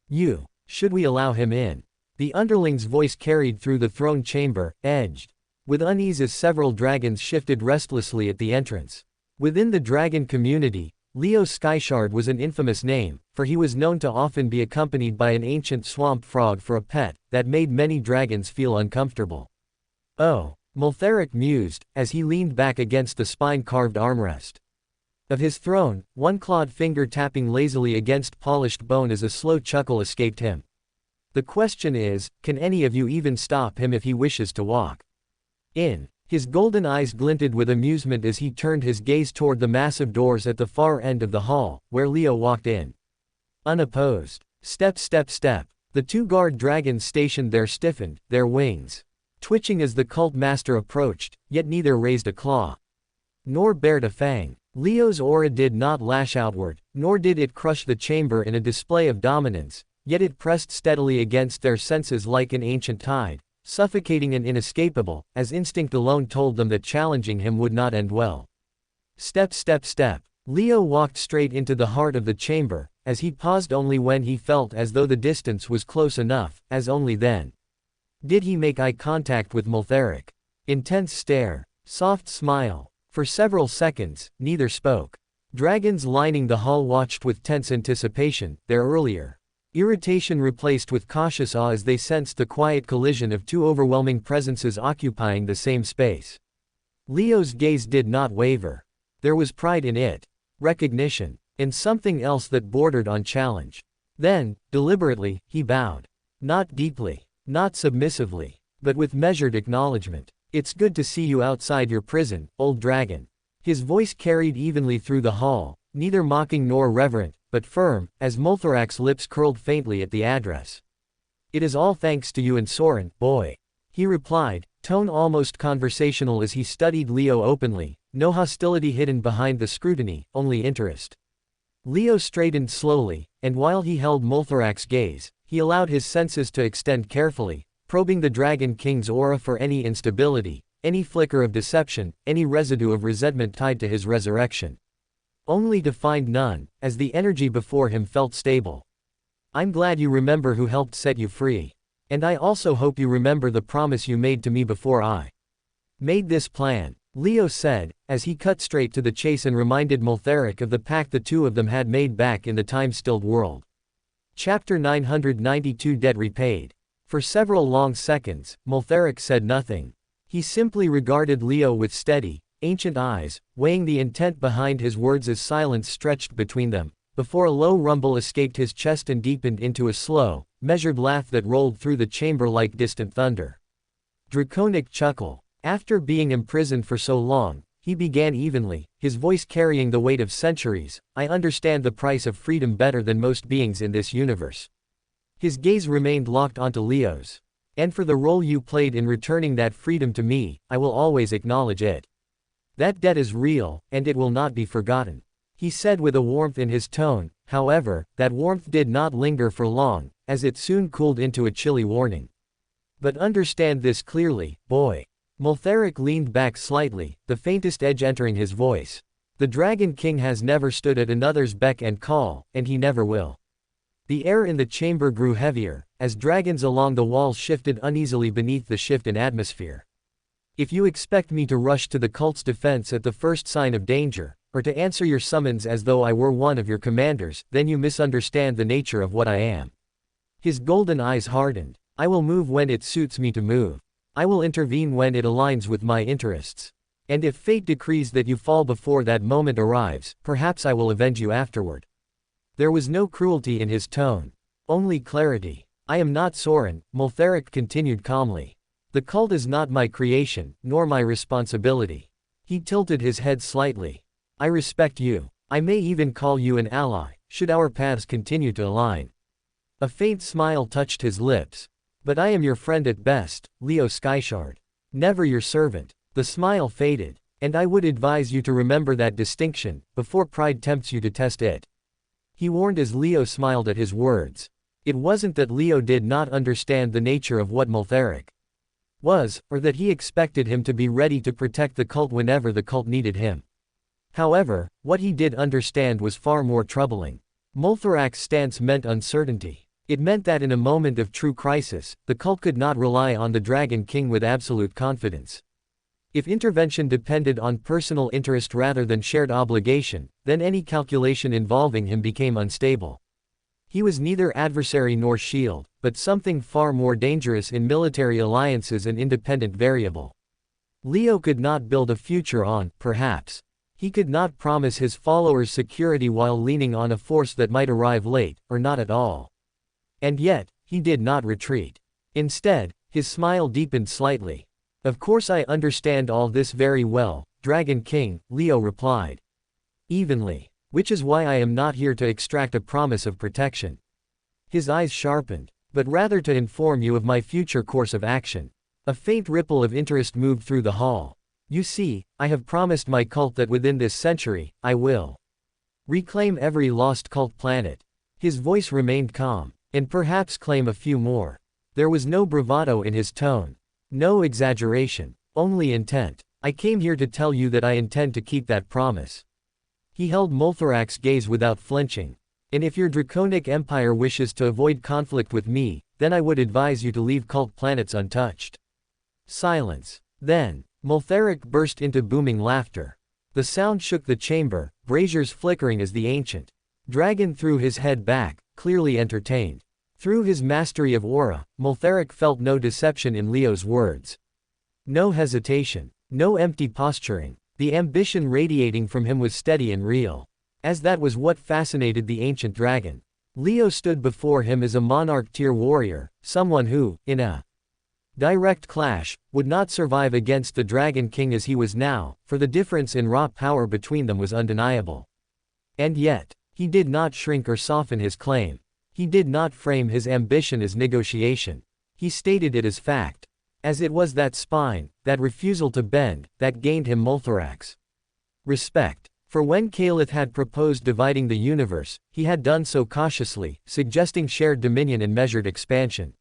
you. Should we allow him in? The underling's voice carried through the throne chamber, edged with unease as several dragons shifted restlessly at the entrance. Within the dragon community, Leo Skyshard was an infamous name, for he was known to often be accompanied by an ancient swamp frog for a pet, that made many dragons feel uncomfortable. Oh, Multheric mused, as he leaned back against the spine-carved armrest of his throne, one clawed finger tapping lazily against polished bone as a slow chuckle escaped him. The question is, can any of you even stop him if he wishes to walk in? His golden eyes glinted with amusement as he turned his gaze toward the massive doors at the far end of the hall, where Leo walked in. Unopposed. Step, step, step. The two guard dragons stationed there stiffened, their wings twitching as the cult master approached, yet neither raised a claw nor bared a fang. Leo's aura did not lash outward, nor did it crush the chamber in a display of dominance, yet it pressed steadily against their senses like an ancient tide, suffocating and inescapable, as instinct alone told them that challenging him would not end well. Step, step, step. Leo walked straight into the heart of the chamber, as he paused only when he felt as though the distance was close enough, as only then did he make eye contact with Multheric. Intense stare. Soft smile. For several seconds, neither spoke. Dragons lining the hall watched with tense anticipation, their earlier irritation replaced with cautious awe as they sensed the quiet collision of two overwhelming presences occupying the same space. Leo's gaze did not waver. There was pride in it, recognition, and something else that bordered on challenge. Then, deliberately, he bowed. Not deeply, not submissively, but with measured acknowledgement. It's good to see you outside your prison, old dragon. His voice carried evenly through the hall, neither mocking nor reverent, but firm, as Multherac's lips curled faintly at the address. It is all thanks to you and Soren, boy. He replied, tone almost conversational as he studied Leo openly, no hostility hidden behind the scrutiny, only interest. Leo straightened slowly, and while he held Multherac's gaze, he allowed his senses to extend carefully, probing the Dragon King's aura for any instability, any flicker of deception, any residue of resentment tied to his resurrection. Only to find none, as the energy before him felt stable. I'm glad you remember who helped set you free. And I also hope you remember the promise you made to me before I made this plan, Leo said, as he cut straight to the chase and reminded Multheric of the pact the two of them had made back in the time-stilled world. Chapter 992 Debt Repaid. For several long seconds, Multheric said nothing. He simply regarded Leo with steady, ancient eyes, weighing the intent behind his words as silence stretched between them, before a low rumble escaped his chest and deepened into a slow, measured laugh that rolled through the chamber like distant thunder. Draconic chuckle. After being imprisoned for so long, he began evenly, his voice carrying the weight of centuries, I understand the price of freedom better than most beings in this universe. His gaze remained locked onto Leo's. And for the role you played in returning that freedom to me, I will always acknowledge it. That debt is real, and it will not be forgotten. He said with a warmth in his tone, however, that warmth did not linger for long, as it soon cooled into a chilly warning. But understand this clearly, boy. Multheric leaned back slightly, the faintest edge entering his voice. The Dragon King has never stood at another's beck and call, and he never will. The air in the chamber grew heavier, as dragons along the walls shifted uneasily beneath the shift in atmosphere. If you expect me to rush to the cult's defense at the first sign of danger, or to answer your summons as though I were one of your commanders, then you misunderstand the nature of what I am. His golden eyes hardened. I will move when it suits me to move. I will intervene when it aligns with my interests. And if fate decrees that you fall before that moment arrives, perhaps I will avenge you afterward. There was no cruelty in his tone. Only clarity. I am not Soren, Multheric continued calmly. The cult is not my creation, nor my responsibility. He tilted his head slightly. I respect you. I may even call you an ally, should our paths continue to align. A faint smile touched his lips. But I am your friend at best, Leo Skyshard. Never your servant. The smile faded. And I would advise you to remember that distinction, before pride tempts you to test it. He warned as Leo smiled at his words. It wasn't that Leo did not understand the nature of what Multheric was, or that he expected him to be ready to protect the cult whenever the cult needed him. However, what he did understand was far more troubling. Multherac's stance meant uncertainty. It meant that in a moment of true crisis, the cult could not rely on the Dragon King with absolute confidence. If intervention depended on personal interest rather than shared obligation, then any calculation involving him became unstable. He was neither adversary nor shield, but something far more dangerous in military alliances and independent variable. Leo could not build a future on, perhaps. He could not promise his followers security while leaning on a force that might arrive late, or not at all. And yet, he did not retreat. Instead, his smile deepened slightly. Of course I understand all this very well, Dragon King, Leo replied. Evenly. Which is why I am not here to extract a promise of protection. His eyes sharpened, but rather to inform you of my future course of action. A faint ripple of interest moved through the hall. You see, I have promised my cult that within this century, I will reclaim every lost cult planet. His voice remained calm, and perhaps claim a few more. There was no bravado in his tone. No exaggeration, only intent. I came here to tell you that I intend to keep that promise. He held Molthorak's gaze without flinching. And if your draconic empire wishes to avoid conflict with me, then I would advise you to leave cult planets untouched. Silence. Then, Molthorak burst into booming laughter. The sound shook the chamber, braziers flickering as the ancient dragon threw his head back, clearly entertained. Through his mastery of aura, Molthorak felt no deception in Leo's words. No hesitation. No empty posturing. The ambition radiating from him was steady and real. As that was what fascinated the ancient dragon. Leo stood before him as a monarch-tier warrior, someone who, in a direct clash, would not survive against the Dragon King as he was now, for the difference in raw power between them was undeniable. And yet, he did not shrink or soften his claim. He did not frame his ambition as negotiation. He stated it as fact. As it was that spine, that refusal to bend, that gained him Molthorak's respect. For when Caliph had proposed dividing the universe, he had done so cautiously, suggesting shared dominion and measured expansion.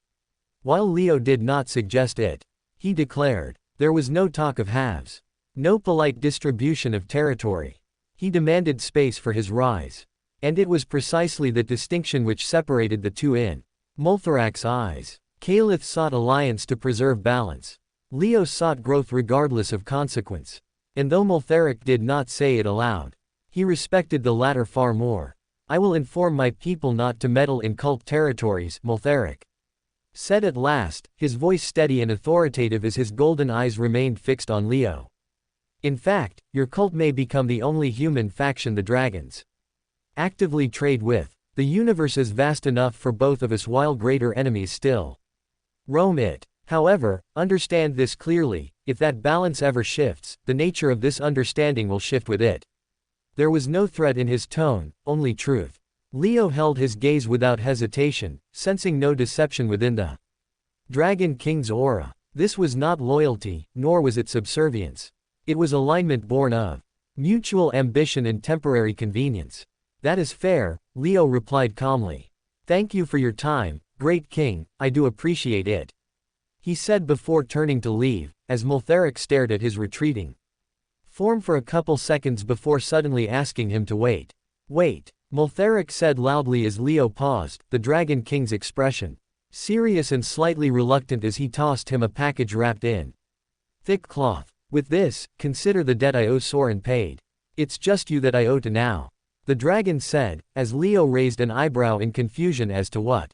While Leo did not suggest it, he declared, there was no talk of halves. No polite distribution of territory. He demanded space for his rise. And it was precisely the distinction which separated the two in Molthorak's eyes. Caliph sought alliance to preserve balance. Leo sought growth regardless of consequence. And though Molthorak did not say it aloud, he respected the latter far more. I will inform my people not to meddle in cult territories, Molthorak said at last, his voice steady and authoritative as his golden eyes remained fixed on Leo. In fact, your cult may become the only human faction the dragons actively trade with. The universe is vast enough for both of us while greater enemies still roam it. However, understand this clearly, if that balance ever shifts, the nature of this understanding will shift with it. There was no threat in his tone, only truth. Leo held his gaze without hesitation, sensing no deception within the Dragon King's aura. This was not loyalty, nor was it subservience. It was alignment born of mutual ambition and temporary convenience. That is fair, Leo replied calmly. Thank you for your time, Great King, I do appreciate it. He said before turning to leave, as Molthorak stared at his retreating form for a couple seconds before suddenly asking him to wait. Wait, Molthorak said loudly as Leo paused, the Dragon King's expression serious and slightly reluctant as he tossed him a package wrapped in thick cloth. With this, consider the debt I owe Soren paid. It's just you that I owe to now. The dragon said, as Leo raised an eyebrow in confusion as to what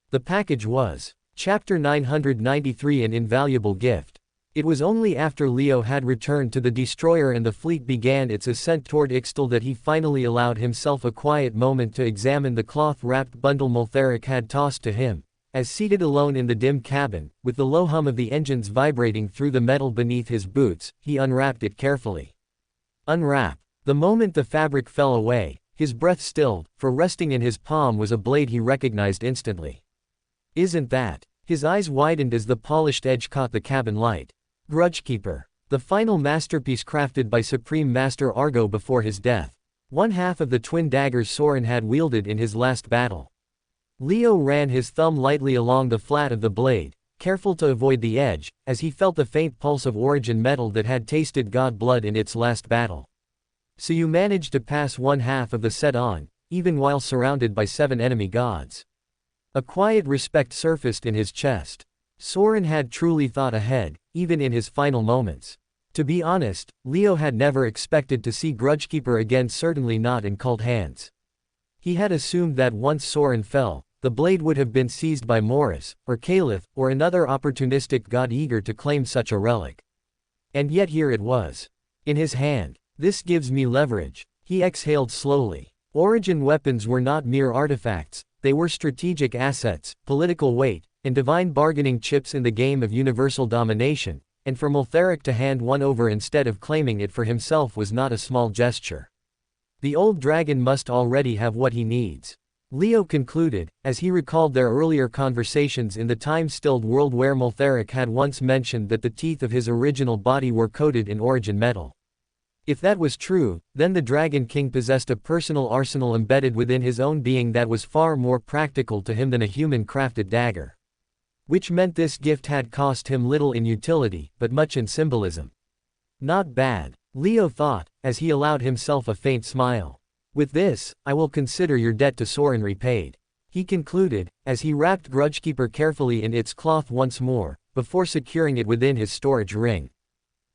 the package was. Chapter 993 An Invaluable Gift. It was only after Leo had returned to the destroyer and the fleet began its ascent toward Ixtal that he finally allowed himself a quiet moment to examine the cloth-wrapped bundle Molthorak had tossed to him. As seated alone in the dim cabin, with the low hum of the engines vibrating through the metal beneath his boots, he unwrapped it carefully. Unwrap. The moment the fabric fell away, his breath stilled, for resting in his palm was a blade he recognized instantly. Isn't that? His eyes widened as the polished edge caught the cabin light. Grudgekeeper. The final masterpiece crafted by Supreme Master Argo before his death. One half of the twin daggers Soren had wielded in his last battle. Leo ran his thumb lightly along the flat of the blade, careful to avoid the edge, as he felt the faint pulse of origin metal that had tasted god blood in its last battle. So you managed to pass one half of the set on, even while surrounded by 7 enemy gods. A quiet respect surfaced in his chest. Soren had truly thought ahead, even in his final moments. To be honest, Leo had never expected to see Grudgekeeper again, certainly not in cult hands. He had assumed that once Soren fell, the blade would have been seized by Morris, or Caliph, or another opportunistic god eager to claim such a relic. And yet here it was. In his hand. This gives me leverage. He exhaled slowly. Origin weapons were not mere artifacts, they were strategic assets, political weight, and divine bargaining chips in the game of universal domination, and for Multheric to hand one over instead of claiming it for himself was not a small gesture. The old dragon must already have what he needs. Leo concluded, as he recalled their earlier conversations in the time-stilled world where Multheric had once mentioned that the teeth of his original body were coated in origin metal. If that was true, then the Dragon King possessed a personal arsenal embedded within his own being that was far more practical to him than a human-crafted dagger. Which meant this gift had cost him little in utility, but much in symbolism. Not bad, Leo thought, as he allowed himself a faint smile. With this, I will consider your debt to Soren repaid. He concluded, as he wrapped Grudgekeeper carefully in its cloth once more, before securing it within his storage ring.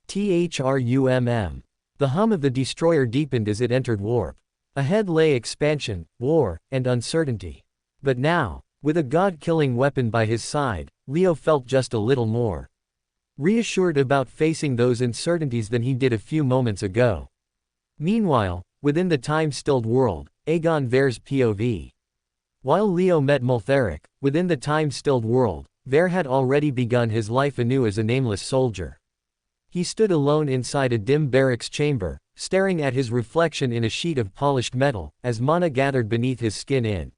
THRUMM. The hum of the destroyer deepened as it entered warp. Ahead lay expansion, war, and uncertainty. But now, with a god-killing weapon by his side, Leo felt just a little more reassured about facing those uncertainties than he did a few moments ago. Meanwhile, within the time-stilled world, Aegon Ver's POV. While Leo met Multheric, within the time-stilled world, Ver had already begun his life anew as a nameless soldier. He stood alone inside a dim barracks chamber, staring at his reflection in a sheet of polished metal, as mana gathered beneath his skin in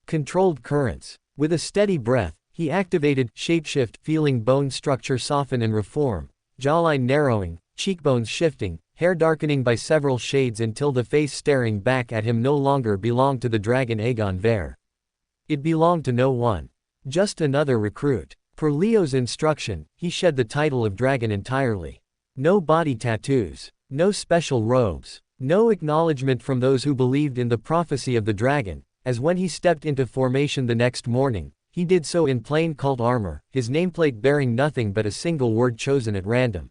controlled currents. With a steady breath, he activated shapeshift, feeling bone structure soften and reform, jawline narrowing, cheekbones shifting, hair darkening by several shades until the face staring back at him no longer belonged to the dragon Aegon Ver. It belonged to no one. Just another recruit. Per Leo's instruction, he shed the title of dragon entirely. No body tattoos. No special robes. No acknowledgement from those who believed in the prophecy of the dragon, as when he stepped into formation the next morning, he did so in plain cult armor, his nameplate bearing nothing but a single word chosen at random.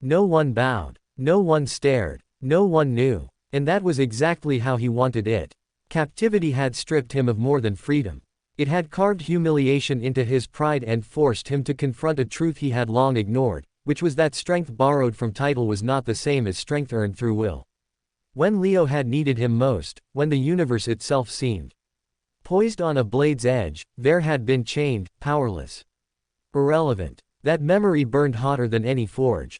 No one bowed. No one stared. No one knew. And that was exactly how he wanted it. Captivity had stripped him of more than freedom. It had carved humiliation into his pride and forced him to confront a truth he had long ignored, which was that strength borrowed from title was not the same as strength earned through will. When Leo had needed him most, when the universe itself seemed poised on a blade's edge, Ver had been chained, powerless. Irrelevant. That memory burned hotter than any forge.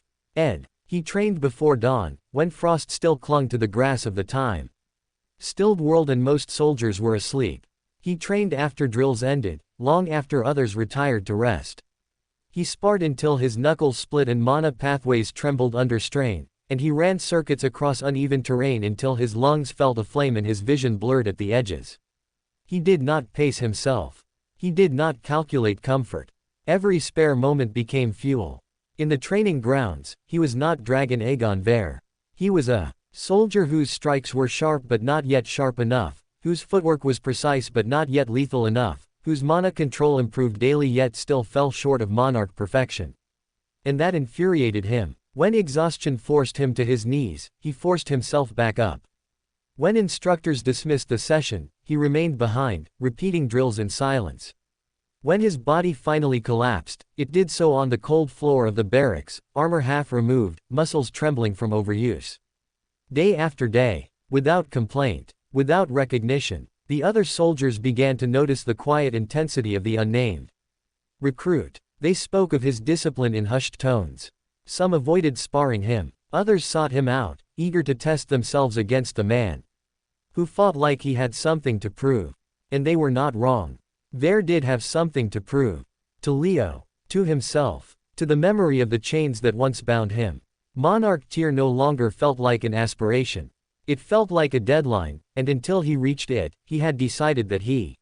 He trained before dawn, when frost still clung to the grass of the time. Stilled world and most soldiers were asleep. He trained after drills ended, long after others retired to rest. He sparred until his knuckles split and mana pathways trembled under strain, and he ran circuits across uneven terrain until his lungs felt aflame and his vision blurred at the edges. He did not pace himself. He did not calculate comfort. Every spare moment became fuel. In the training grounds, he was not Dragon Aegon Ver. He was a soldier whose strikes were sharp but not yet sharp enough, whose footwork was precise but not yet lethal enough, whose mana control improved daily yet still fell short of monarch perfection. And that infuriated him. When exhaustion forced him to his knees, he forced himself back up. When instructors dismissed the session, he remained behind, repeating drills in silence. When his body finally collapsed, it did so on the cold floor of the barracks, armor half removed, muscles trembling from overuse. Day after day, without complaint, without recognition, the other soldiers began to notice the quiet intensity of the unnamed recruit. They spoke of his discipline in hushed tones. Some avoided sparring him. Others sought him out, eager to test themselves against the man who fought like he had something to prove. And they were not wrong. Ver did have something to prove. To Leo. To himself. To the memory of the chains that once bound him. Monarch tier no longer felt like an aspiration. It felt like a deadline, and until he reached it, he had decided that he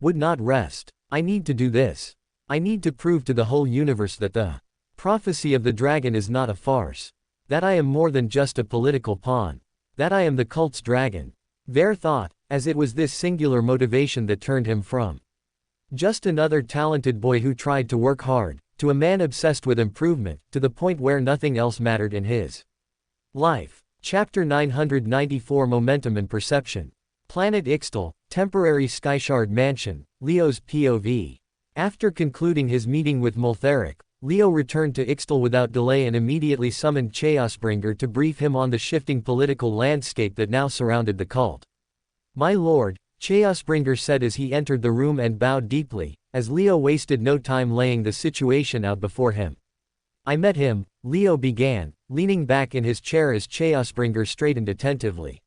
would not rest. I need to do this. I need to prove to the whole universe that the prophecy of the dragon is not a farce. That I am more than just a political pawn. That I am the cult's dragon. Ver thought, as it was this singular motivation that turned him from Just another talented boy who tried to work hard, to a man obsessed with improvement, to the point where nothing else mattered in his life. Chapter 994 Momentum and Perception. Planet Ixtal, Temporary Skyshard Mansion, Leo's POV. After concluding his meeting with Moltheric, Leo returned to Ixtal without delay and immediately summoned Chaosbringer to brief him on the shifting political landscape that now surrounded the cult. "My lord," Chaosbringer said as he entered the room and bowed deeply, as Leo wasted no time laying the situation out before him. "I met him," Leo began, leaning back in his chair as Chaosbringer straightened attentively.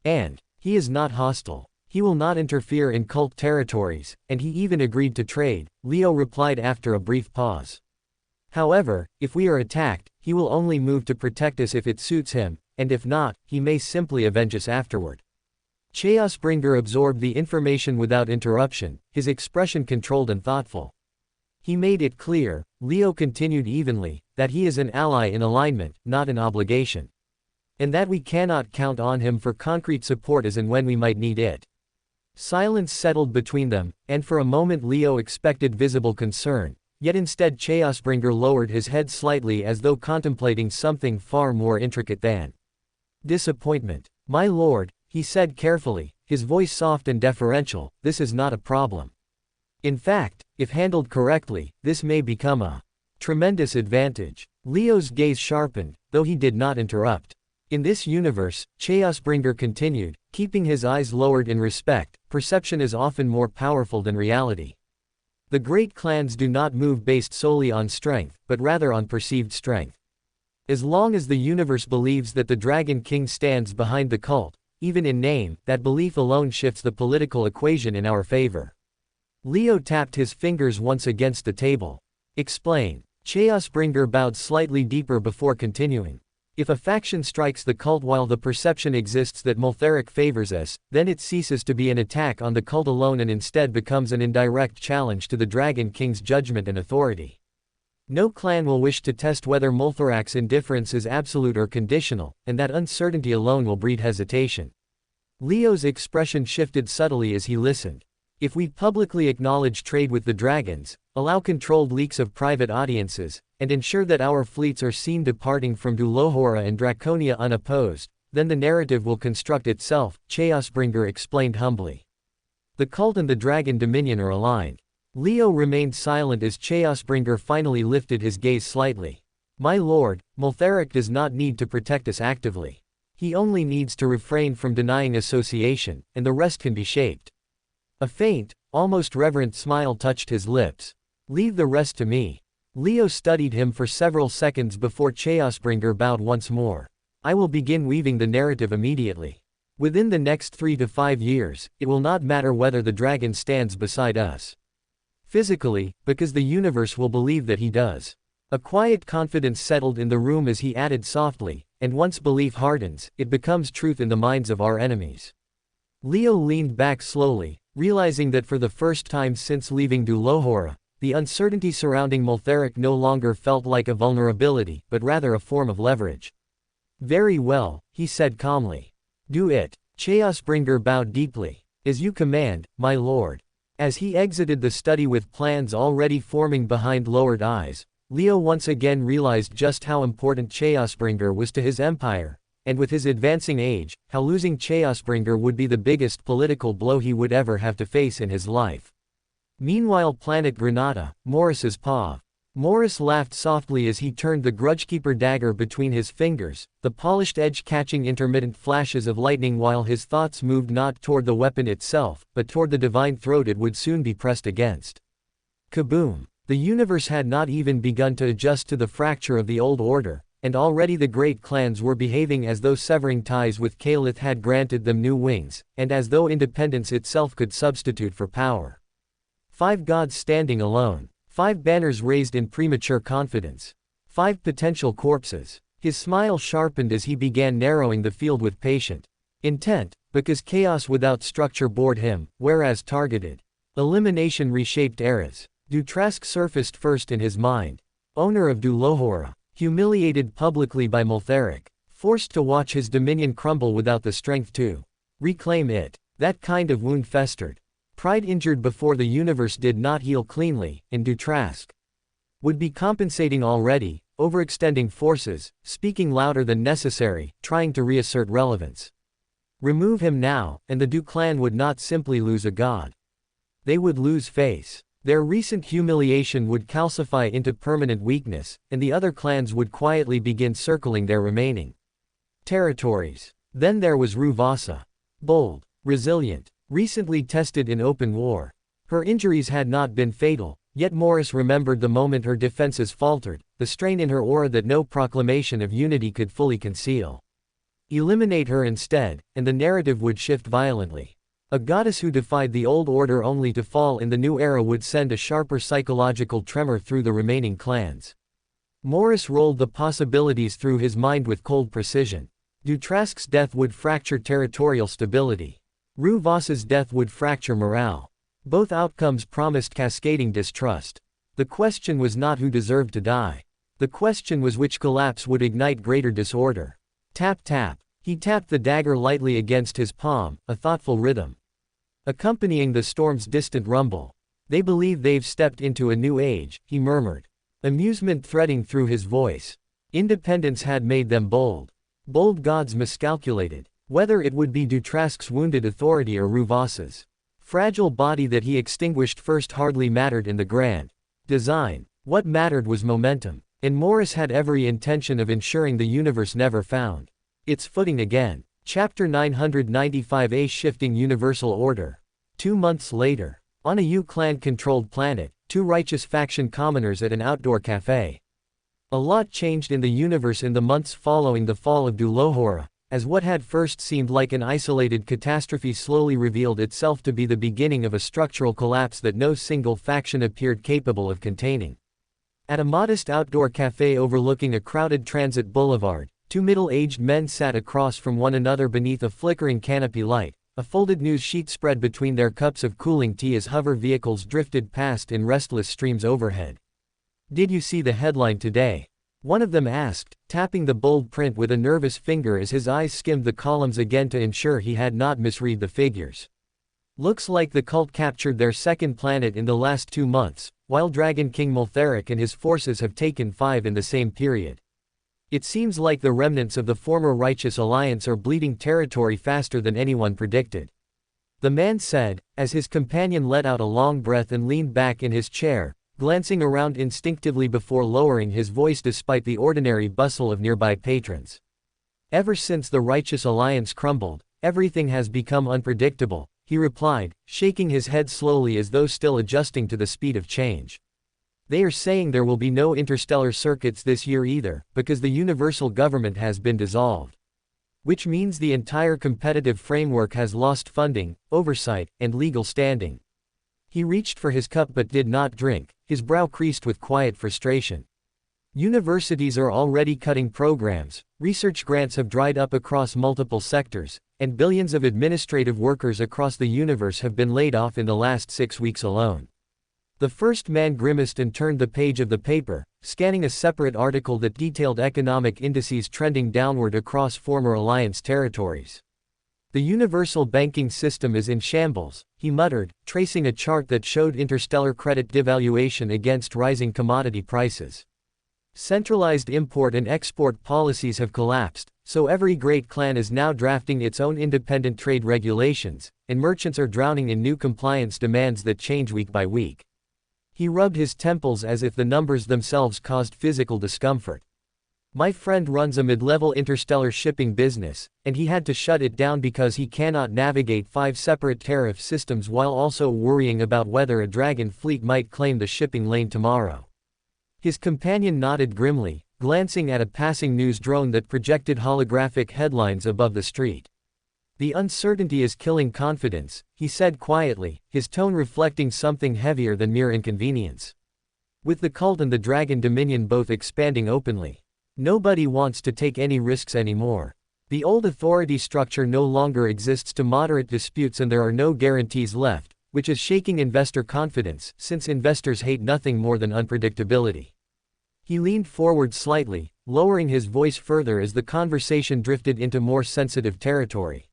"And he is not hostile. He will not interfere in cult territories, and he even agreed to trade," Leo replied after a brief pause. "However, if we are attacked, he will only move to protect us if it suits him, and if not, he may simply avenge us afterward." Chaosbringer absorbed the information without interruption, his expression controlled and thoughtful. "He made it clear," Leo continued evenly, "that he is an ally in alignment, not an obligation. And that we cannot count on him for concrete support as and when we might need it." Silence settled between them, and for a moment Leo expected visible concern, yet instead Chaosbringer lowered his head slightly as though contemplating something far more intricate than disappointment. "My lord," he said carefully, his voice soft and deferential, "this is not a problem. In fact, if handled correctly, this may become a tremendous advantage." Leo's gaze sharpened, though he did not interrupt. "In this universe," Chaosbringer continued, keeping his eyes lowered in respect, "perception is often more powerful than reality. The great clans do not move based solely on strength, but rather on perceived strength. As long as the universe believes that the Dragon King stands behind the cult, even in name, that belief alone shifts the political equation in our favor." Leo tapped his fingers once against the table. "Explain." Chaosbringer bowed slightly deeper before continuing. "If a faction strikes the cult while the perception exists that Moltheric favors us, then it ceases to be an attack on the cult alone and instead becomes an indirect challenge to the Dragon King's judgment and authority. No clan will wish to test whether Moltherac's indifference is absolute or conditional, and that uncertainty alone will breed hesitation." Leo's expression shifted subtly as he listened. "If we publicly acknowledge trade with the dragons, allow controlled leaks of private audiences, and ensure that our fleets are seen departing from Dulohora and Draconia unopposed, then the narrative will construct itself," Chaosbringer explained humbly. "The cult and the Dragon Dominion are aligned." Leo remained silent as Chaosbringer finally lifted his gaze slightly. "My lord, Moltheric does not need to protect us actively. He only needs to refrain from denying association, and the rest can be shaped." A faint, almost reverent smile touched his lips. "Leave the rest to me." Leo studied him for several seconds before Chaosbringer bowed once more. "I will begin weaving the narrative immediately. Within the next 3 to 5 years, it will not matter whether the dragon stands beside us physically, because the universe will believe that he does." A quiet confidence settled in the room as he added softly, "And once belief hardens, it becomes truth in the minds of our enemies." Leo leaned back slowly, realizing that for the first time since leaving Dulohora, the uncertainty surrounding Moltheric no longer felt like a vulnerability, but rather a form of leverage. "Very well," he said calmly. "Do it." Chaosbringer bowed deeply. "As you command, my lord." As he exited the study with plans already forming behind lowered eyes, Leo once again realized just how important Chaosbringer was to his empire, and with his advancing age, how losing Chaosbringer would be the biggest political blow he would ever have to face in his life. Meanwhile, planet Granada, Morris's paw. Morris laughed softly as he turned the Grudgekeeper dagger between his fingers, the polished edge catching intermittent flashes of lightning while his thoughts moved not toward the weapon itself, but toward the divine throat it would soon be pressed against. Kaboom! The universe had not even begun to adjust to the fracture of the old order, and already the great clans were behaving as though severing ties with Calith had granted them new wings, and as though independence itself could substitute for power. 5 gods standing alone. 5 banners raised in premature confidence. 5 potential corpses. His smile sharpened as he began narrowing the field with patient intent, because chaos without structure bored him, whereas targeted elimination reshaped eras. Dutrask surfaced first in his mind. Owner of Dulohora, humiliated publicly by Moltheric, forced to watch his dominion crumble without the strength to reclaim it. That kind of wound festered. Pride injured before the universe did not heal cleanly, and Dutrask would be compensating already, overextending forces, speaking louder than necessary, trying to reassert relevance. Remove him now, and the Du clan would not simply lose a god. They would lose face. Their recent humiliation would calcify into permanent weakness, and the other clans would quietly begin circling their remaining territories. Then there was Ruvasa. Bold, resilient, recently tested in open war. Her injuries had not been fatal, yet Morris remembered the moment her defenses faltered, the strain in her aura that no proclamation of unity could fully conceal. Eliminate her instead, and the narrative would shift violently. A goddess who defied the old order only to fall in the new era would send a sharper psychological tremor through the remaining clans. Morris rolled the possibilities through his mind with cold precision. Dutrask's death would fracture territorial stability. Ruvasa's death would fracture morale. Both outcomes promised cascading distrust. The question was not who deserved to die. The question was which collapse would ignite greater disorder. Tap tap. He tapped the dagger lightly against his palm, a thoughtful rhythm accompanying the storm's distant rumble. They believe they've stepped into a new age, he murmured. Amusement threading through his voice. Independence had made them bold. Bold gods miscalculated. Whether it would be Dutrask's wounded authority or Ruvasa's fragile body that he extinguished first hardly mattered in the grand design. What mattered was momentum. And Morris had every intention of ensuring the universe never found its footing again. Chapter 995, A Shifting Universal Order. 2 months later. On a U-clan-controlled planet, 2 righteous faction commoners at an outdoor cafe. A lot changed in the universe in the months following the fall of Dulohora, as what had first seemed like an isolated catastrophe slowly revealed itself to be the beginning of a structural collapse that no single faction appeared capable of containing. At a modest outdoor cafe overlooking a crowded transit boulevard, 2 middle-aged men sat across from one another beneath a flickering canopy light, a folded news sheet spread between their cups of cooling tea as hover vehicles drifted past in restless streams overhead. "Did you see the headline today?" one of them asked, tapping the bold print with a nervous finger as his eyes skimmed the columns again to ensure he had not misread the figures. "Looks like the cult captured their second planet in the last 2 months, while Dragon King Multharic and his forces have taken 5 in the same period. It seems like the remnants of the former Righteous Alliance are bleeding territory faster than anyone predicted," the man said, as his companion let out a long breath and leaned back in his chair, glancing around instinctively before lowering his voice despite the ordinary bustle of nearby patrons. "Ever since the Righteous Alliance crumbled, everything has become unpredictable," he replied, shaking his head slowly as though still adjusting to the speed of change. "They are saying there will be no interstellar circuits this year either, because the universal government has been dissolved. Which means the entire competitive framework has lost funding, oversight, and legal standing." He reached for his cup but did not drink, his brow creased with quiet frustration. Universities are already cutting programs, research grants have dried up across multiple sectors, and billions of administrative workers across the universe have been laid off in the last 6 weeks alone. The first man grimaced and turned the page of the paper, scanning a separate article that detailed economic indices trending downward across former Alliance territories. "The universal banking system is in shambles," he muttered, tracing a chart that showed interstellar credit devaluation against rising commodity prices. "Centralized import and export policies have collapsed, so every great clan is now drafting its own independent trade regulations, and merchants are drowning in new compliance demands that change week by week." He rubbed his temples as if the numbers themselves caused physical discomfort. "My friend runs a mid-level interstellar shipping business, and he had to shut it down because he cannot navigate 5 separate tariff systems while also worrying about whether a dragon fleet might claim the shipping lane tomorrow." His companion nodded grimly, glancing at a passing news drone that projected holographic headlines above the street. "The uncertainty is killing confidence," he said quietly, his tone reflecting something heavier than mere inconvenience. "With the cult and the Dragon Dominion both expanding openly, nobody wants to take any risks anymore. The old authority structure no longer exists to moderate disputes and there are no guarantees left, which is shaking investor confidence, since investors hate nothing more than unpredictability." He leaned forward slightly, lowering his voice further as the conversation drifted into more sensitive territory.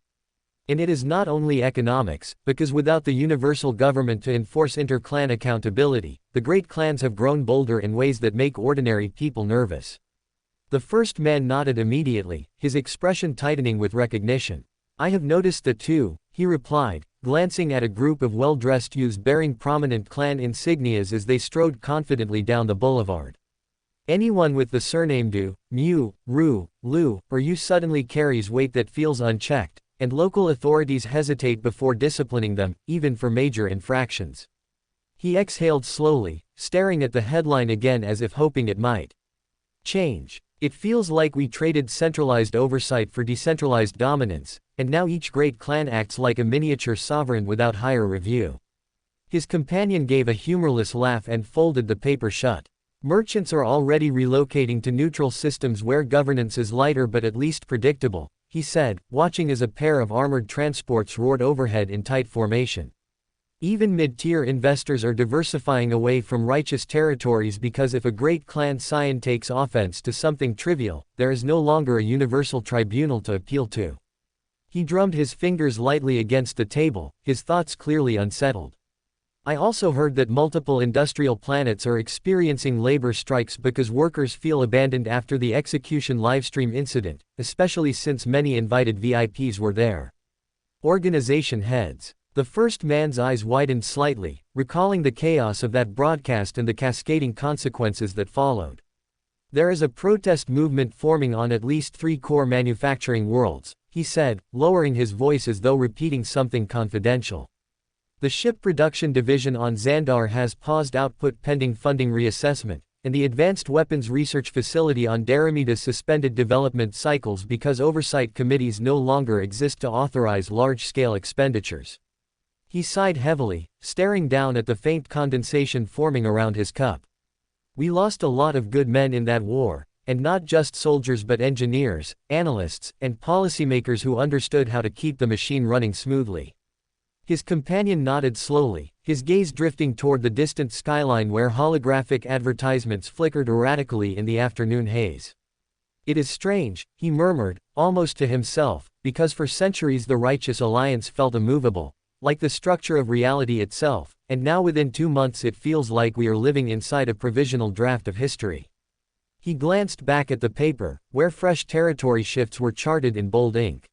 And it is not only economics, because without the universal government to enforce inter-clan accountability, the great clans have grown bolder in ways that make ordinary people nervous. The first man nodded immediately, his expression tightening with recognition. I have noticed that too, he replied, glancing at a group of well-dressed youths bearing prominent clan insignias as they strode confidently down the boulevard. Anyone with the surname Du, Mu, Ru, Lu, or Yu suddenly carries weight that feels unchecked, and local authorities hesitate before disciplining them, even for major infractions. He exhaled slowly, staring at the headline again as if hoping it might change. It feels like we traded centralized oversight for decentralized dominance, and now each great clan acts like a miniature sovereign without higher review. His companion gave a humorless laugh and folded the paper shut. Merchants are already relocating to neutral systems where governance is lighter but at least predictable, he said, watching as a pair of armored transports roared overhead in tight formation. Even mid-tier investors are diversifying away from righteous territories because if a great clan scion takes offense to something trivial, there is no longer a universal tribunal to appeal to. He drummed his fingers lightly against the table, his thoughts clearly unsettled. I also heard that multiple industrial planets are experiencing labor strikes because workers feel abandoned after the execution livestream incident, especially since many invited VIPs were there. Organization heads. The first man's eyes widened slightly, recalling the chaos of that broadcast and the cascading consequences that followed. There is a protest movement forming on at least 3 core manufacturing worlds, he said, lowering his voice as though repeating something confidential. The ship production division on Xandar has paused output pending funding reassessment, and the Advanced Weapons Research Facility on Daramida suspended development cycles because oversight committees no longer exist to authorize large-scale expenditures. He sighed heavily, staring down at the faint condensation forming around his cup. We lost a lot of good men in that war, and not just soldiers but engineers, analysts, and policymakers who understood how to keep the machine running smoothly. His companion nodded slowly, his gaze drifting toward the distant skyline where holographic advertisements flickered erratically in the afternoon haze. It is strange, he murmured, almost to himself, because for centuries the Righteous Alliance felt immovable, like the structure of reality itself, and now within 2 months it feels like we are living inside a provisional draft of history. He glanced back at the paper, where fresh territory shifts were charted in bold ink.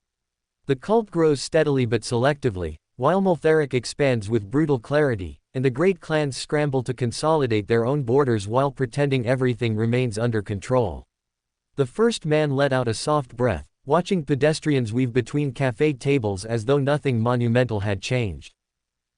The cult grows steadily but selectively, while Multheric expands with brutal clarity, and the great clans scramble to consolidate their own borders while pretending everything remains under control. The first man let out a soft breath, watching pedestrians weave between cafe tables as though nothing monumental had changed.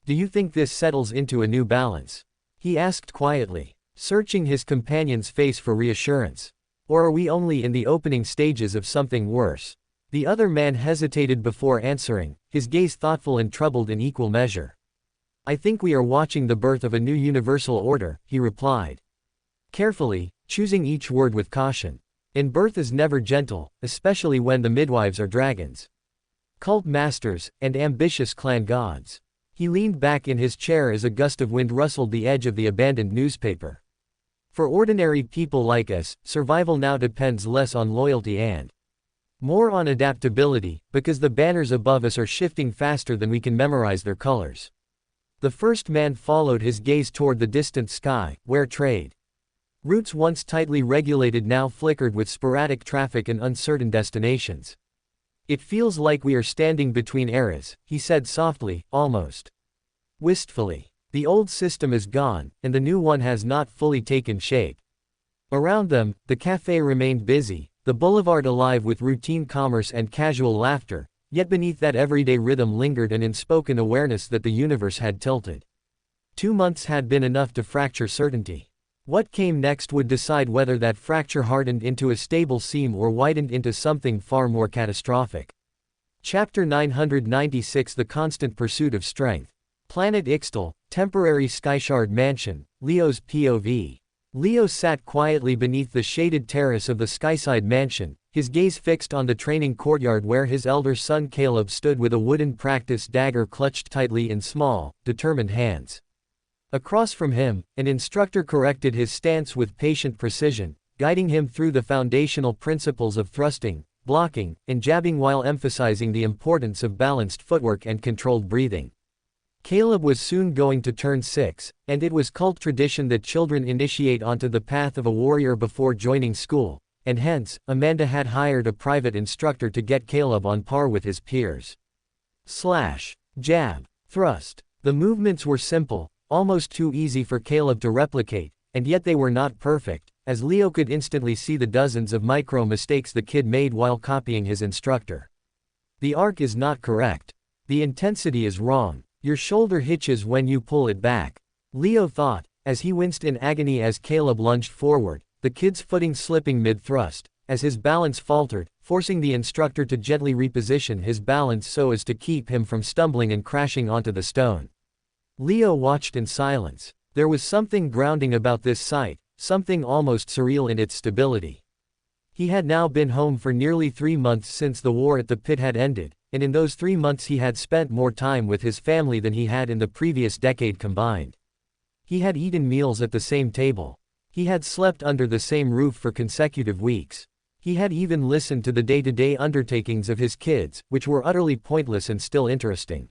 Do you think this settles into a new balance? He asked quietly, searching his companion's face for reassurance. Or are we only in the opening stages of something worse? The other man hesitated before answering, his gaze thoughtful and troubled in equal measure. I think we are watching the birth of a new universal order, he replied. Carefully, choosing each word with caution. And birth is never gentle, especially when the midwives are dragons. Cult masters, and ambitious clan gods. He leaned back in his chair as a gust of wind rustled the edge of the abandoned newspaper. For ordinary people like us, survival now depends less on loyalty and more on adaptability, because the banners above us are shifting faster than we can memorize their colors. The first man followed his gaze toward the distant sky, where trade routes once tightly regulated now flickered with sporadic traffic and uncertain destinations. It feels like we are standing between eras, he said softly, almost wistfully. The old system is gone, and the new one has not fully taken shape. Around them, the cafe remained busy, the boulevard alive with routine commerce and casual laughter, yet beneath that everyday rhythm lingered an unspoken awareness that the universe had tilted. 2 months had been enough to fracture certainty. What came next would decide whether that fracture hardened into a stable seam or widened into something far more catastrophic. Chapter 996 The Constant Pursuit of Strength. Planet Ixtal, Temporary Skyshard Mansion, Leo's POV. Leo sat quietly beneath the shaded terrace of the skyside mansion, his gaze fixed on the training courtyard where his elder son Caleb stood with a wooden practice dagger clutched tightly in small, determined hands. Across from him, an instructor corrected his stance with patient precision, guiding him through the foundational principles of thrusting, blocking, and jabbing while emphasizing the importance of balanced footwork and controlled breathing. Caleb was soon going to turn 6, and it was cult tradition that children initiate onto the path of a warrior before joining school, and hence, Amanda had hired a private instructor to get Caleb on par with his peers. Slash. Jab. Thrust. The movements were simple, almost too easy for Caleb to replicate, and yet they were not perfect, as Leo could instantly see the dozens of micro mistakes the kid made while copying his instructor. The arc is not correct. The intensity is wrong. Your shoulder hitches when you pull it back, Leo thought, as he winced in agony as Caleb lunged forward, the kid's footing slipping mid-thrust, as his balance faltered, forcing the instructor to gently reposition his balance so as to keep him from stumbling and crashing onto the stone. Leo watched in silence. There was something grounding about this sight, something almost surreal in its stability. He had now been home for nearly 3 months since the war at the pit had ended, and in those 3 months he had spent more time with his family than he had in the previous decade combined. He had eaten meals at the same table. He had slept under the same roof for consecutive weeks. He had even listened to the day-to-day undertakings of his kids, which were utterly pointless and still interesting.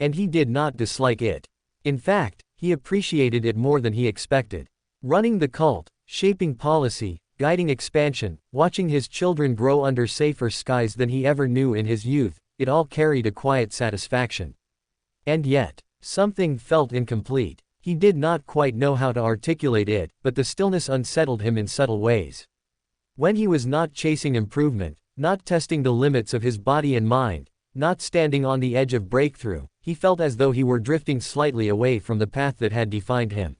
And he did not dislike it. In fact, he appreciated it more than he expected. Running the cult, shaping policy, guiding expansion, watching his children grow under safer skies than he ever knew in his youth, it all carried a quiet satisfaction. And yet, something felt incomplete. He did not quite know how to articulate it, but the stillness unsettled him in subtle ways. When he was not chasing improvement, not testing the limits of his body and mind, not standing on the edge of breakthrough, he felt as though he were drifting slightly away from the path that had defined him.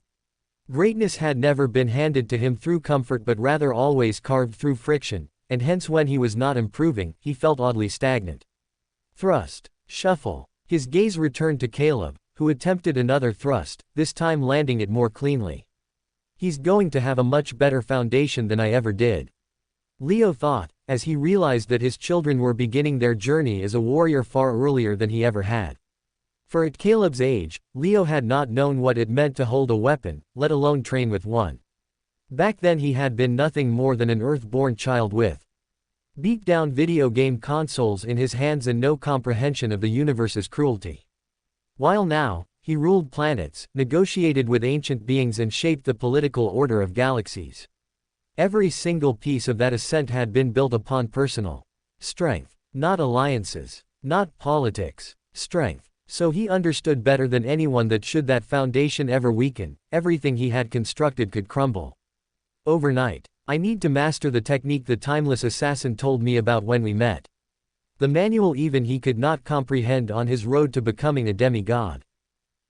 Greatness had never been handed to him through comfort but rather always carved through friction, and hence when he was not improving, he felt oddly stagnant. Thrust. Shuffle. His gaze returned to Caleb, who attempted another thrust, this time landing it more cleanly. He's going to have a much better foundation than I ever did. Leo thought, as he realized that his children were beginning their journey as a warrior far earlier than he ever had. For at Caleb's age, Leo had not known what it meant to hold a weapon, let alone train with one. Back then he had been nothing more than an earth-born child with beat-down video game consoles in his hands and no comprehension of the universe's cruelty. While now, he ruled planets, negotiated with ancient beings and shaped the political order of galaxies. Every single piece of that ascent had been built upon personal strength, not alliances, not politics, strength. So he understood better than anyone that should that foundation ever weaken, everything he had constructed could crumble. Overnight. I need to master the technique the timeless assassin told me about when we met. The manual even he could not comprehend on his road to becoming a demigod.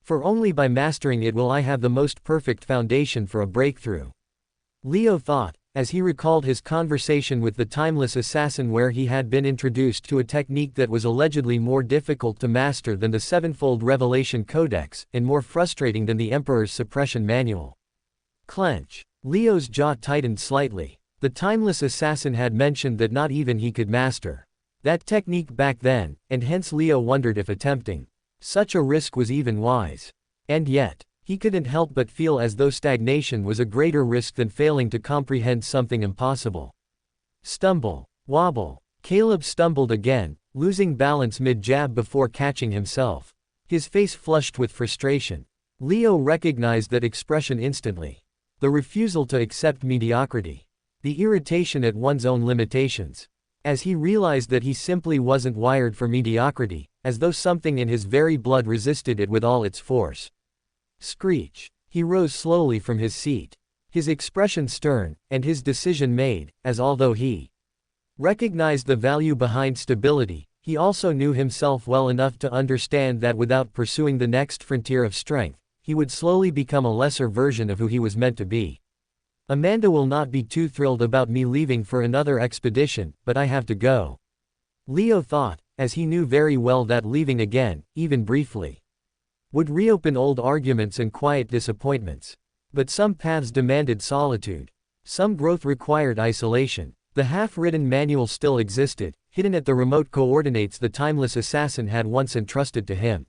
For only by mastering it will I have the most perfect foundation for a breakthrough. Leo thought, as he recalled his conversation with the timeless assassin where he had been introduced to a technique that was allegedly more difficult to master than the Sevenfold Revelation Codex, and more frustrating than the Emperor's Suppression Manual. Clench. Leo's jaw tightened slightly. The timeless assassin had mentioned that not even he could master that technique back then, and hence Leo wondered if attempting such a risk was even wise. And yet, he couldn't help but feel as though stagnation was a greater risk than failing to comprehend something impossible. Stumble. Wobble. Caleb stumbled again, losing balance mid-jab before catching himself. His face flushed with frustration. Leo recognized that expression instantly. The refusal to accept mediocrity. The irritation at one's own limitations. As he realized that he simply wasn't wired for mediocrity, as though something in his very blood resisted it with all its force. Screech. He rose slowly from his seat. His expression stern, and his decision made, as although he recognized the value behind stability, he also knew himself well enough to understand that without pursuing the next frontier of strength, he would slowly become a lesser version of who he was meant to be. Amanda will not be too thrilled about me leaving for another expedition, but I have to go. Leo thought, as he knew very well that leaving again, even briefly, would reopen old arguments and quiet disappointments. But some paths demanded solitude. Some growth required isolation. The half-written manual still existed, hidden at the remote coordinates the timeless assassin had once entrusted to him.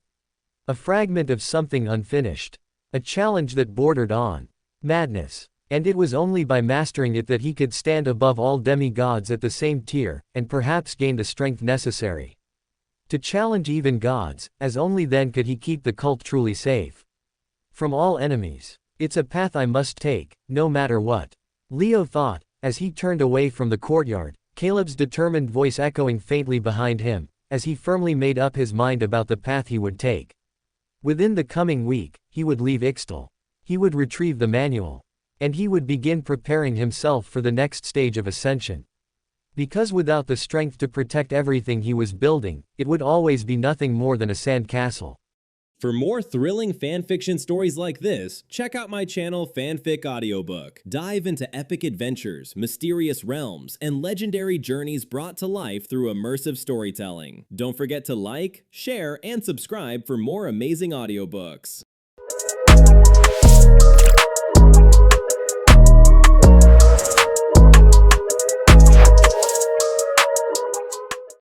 A fragment of something unfinished. A challenge that bordered on madness. And it was only by mastering it that he could stand above all demigods at the same tier, and perhaps gain the strength necessary to challenge even gods, as only then could he keep the cult truly safe from all enemies. It's a path I must take, no matter what, Leo thought, as he turned away from the courtyard, Caleb's determined voice echoing faintly behind him, as he firmly made up his mind about the path he would take. Within the coming week, he would leave Ixtal. He would retrieve the manual. And he would begin preparing himself for the next stage of ascension. Because without the strength to protect everything he was building, it would always be nothing more than a sand castle. For more thrilling fanfiction stories like this, check out my channel Fanfic Audiobook. Dive into epic adventures, mysterious realms, and legendary journeys brought to life through immersive storytelling. Don't forget to like, share, and subscribe for more amazing audiobooks.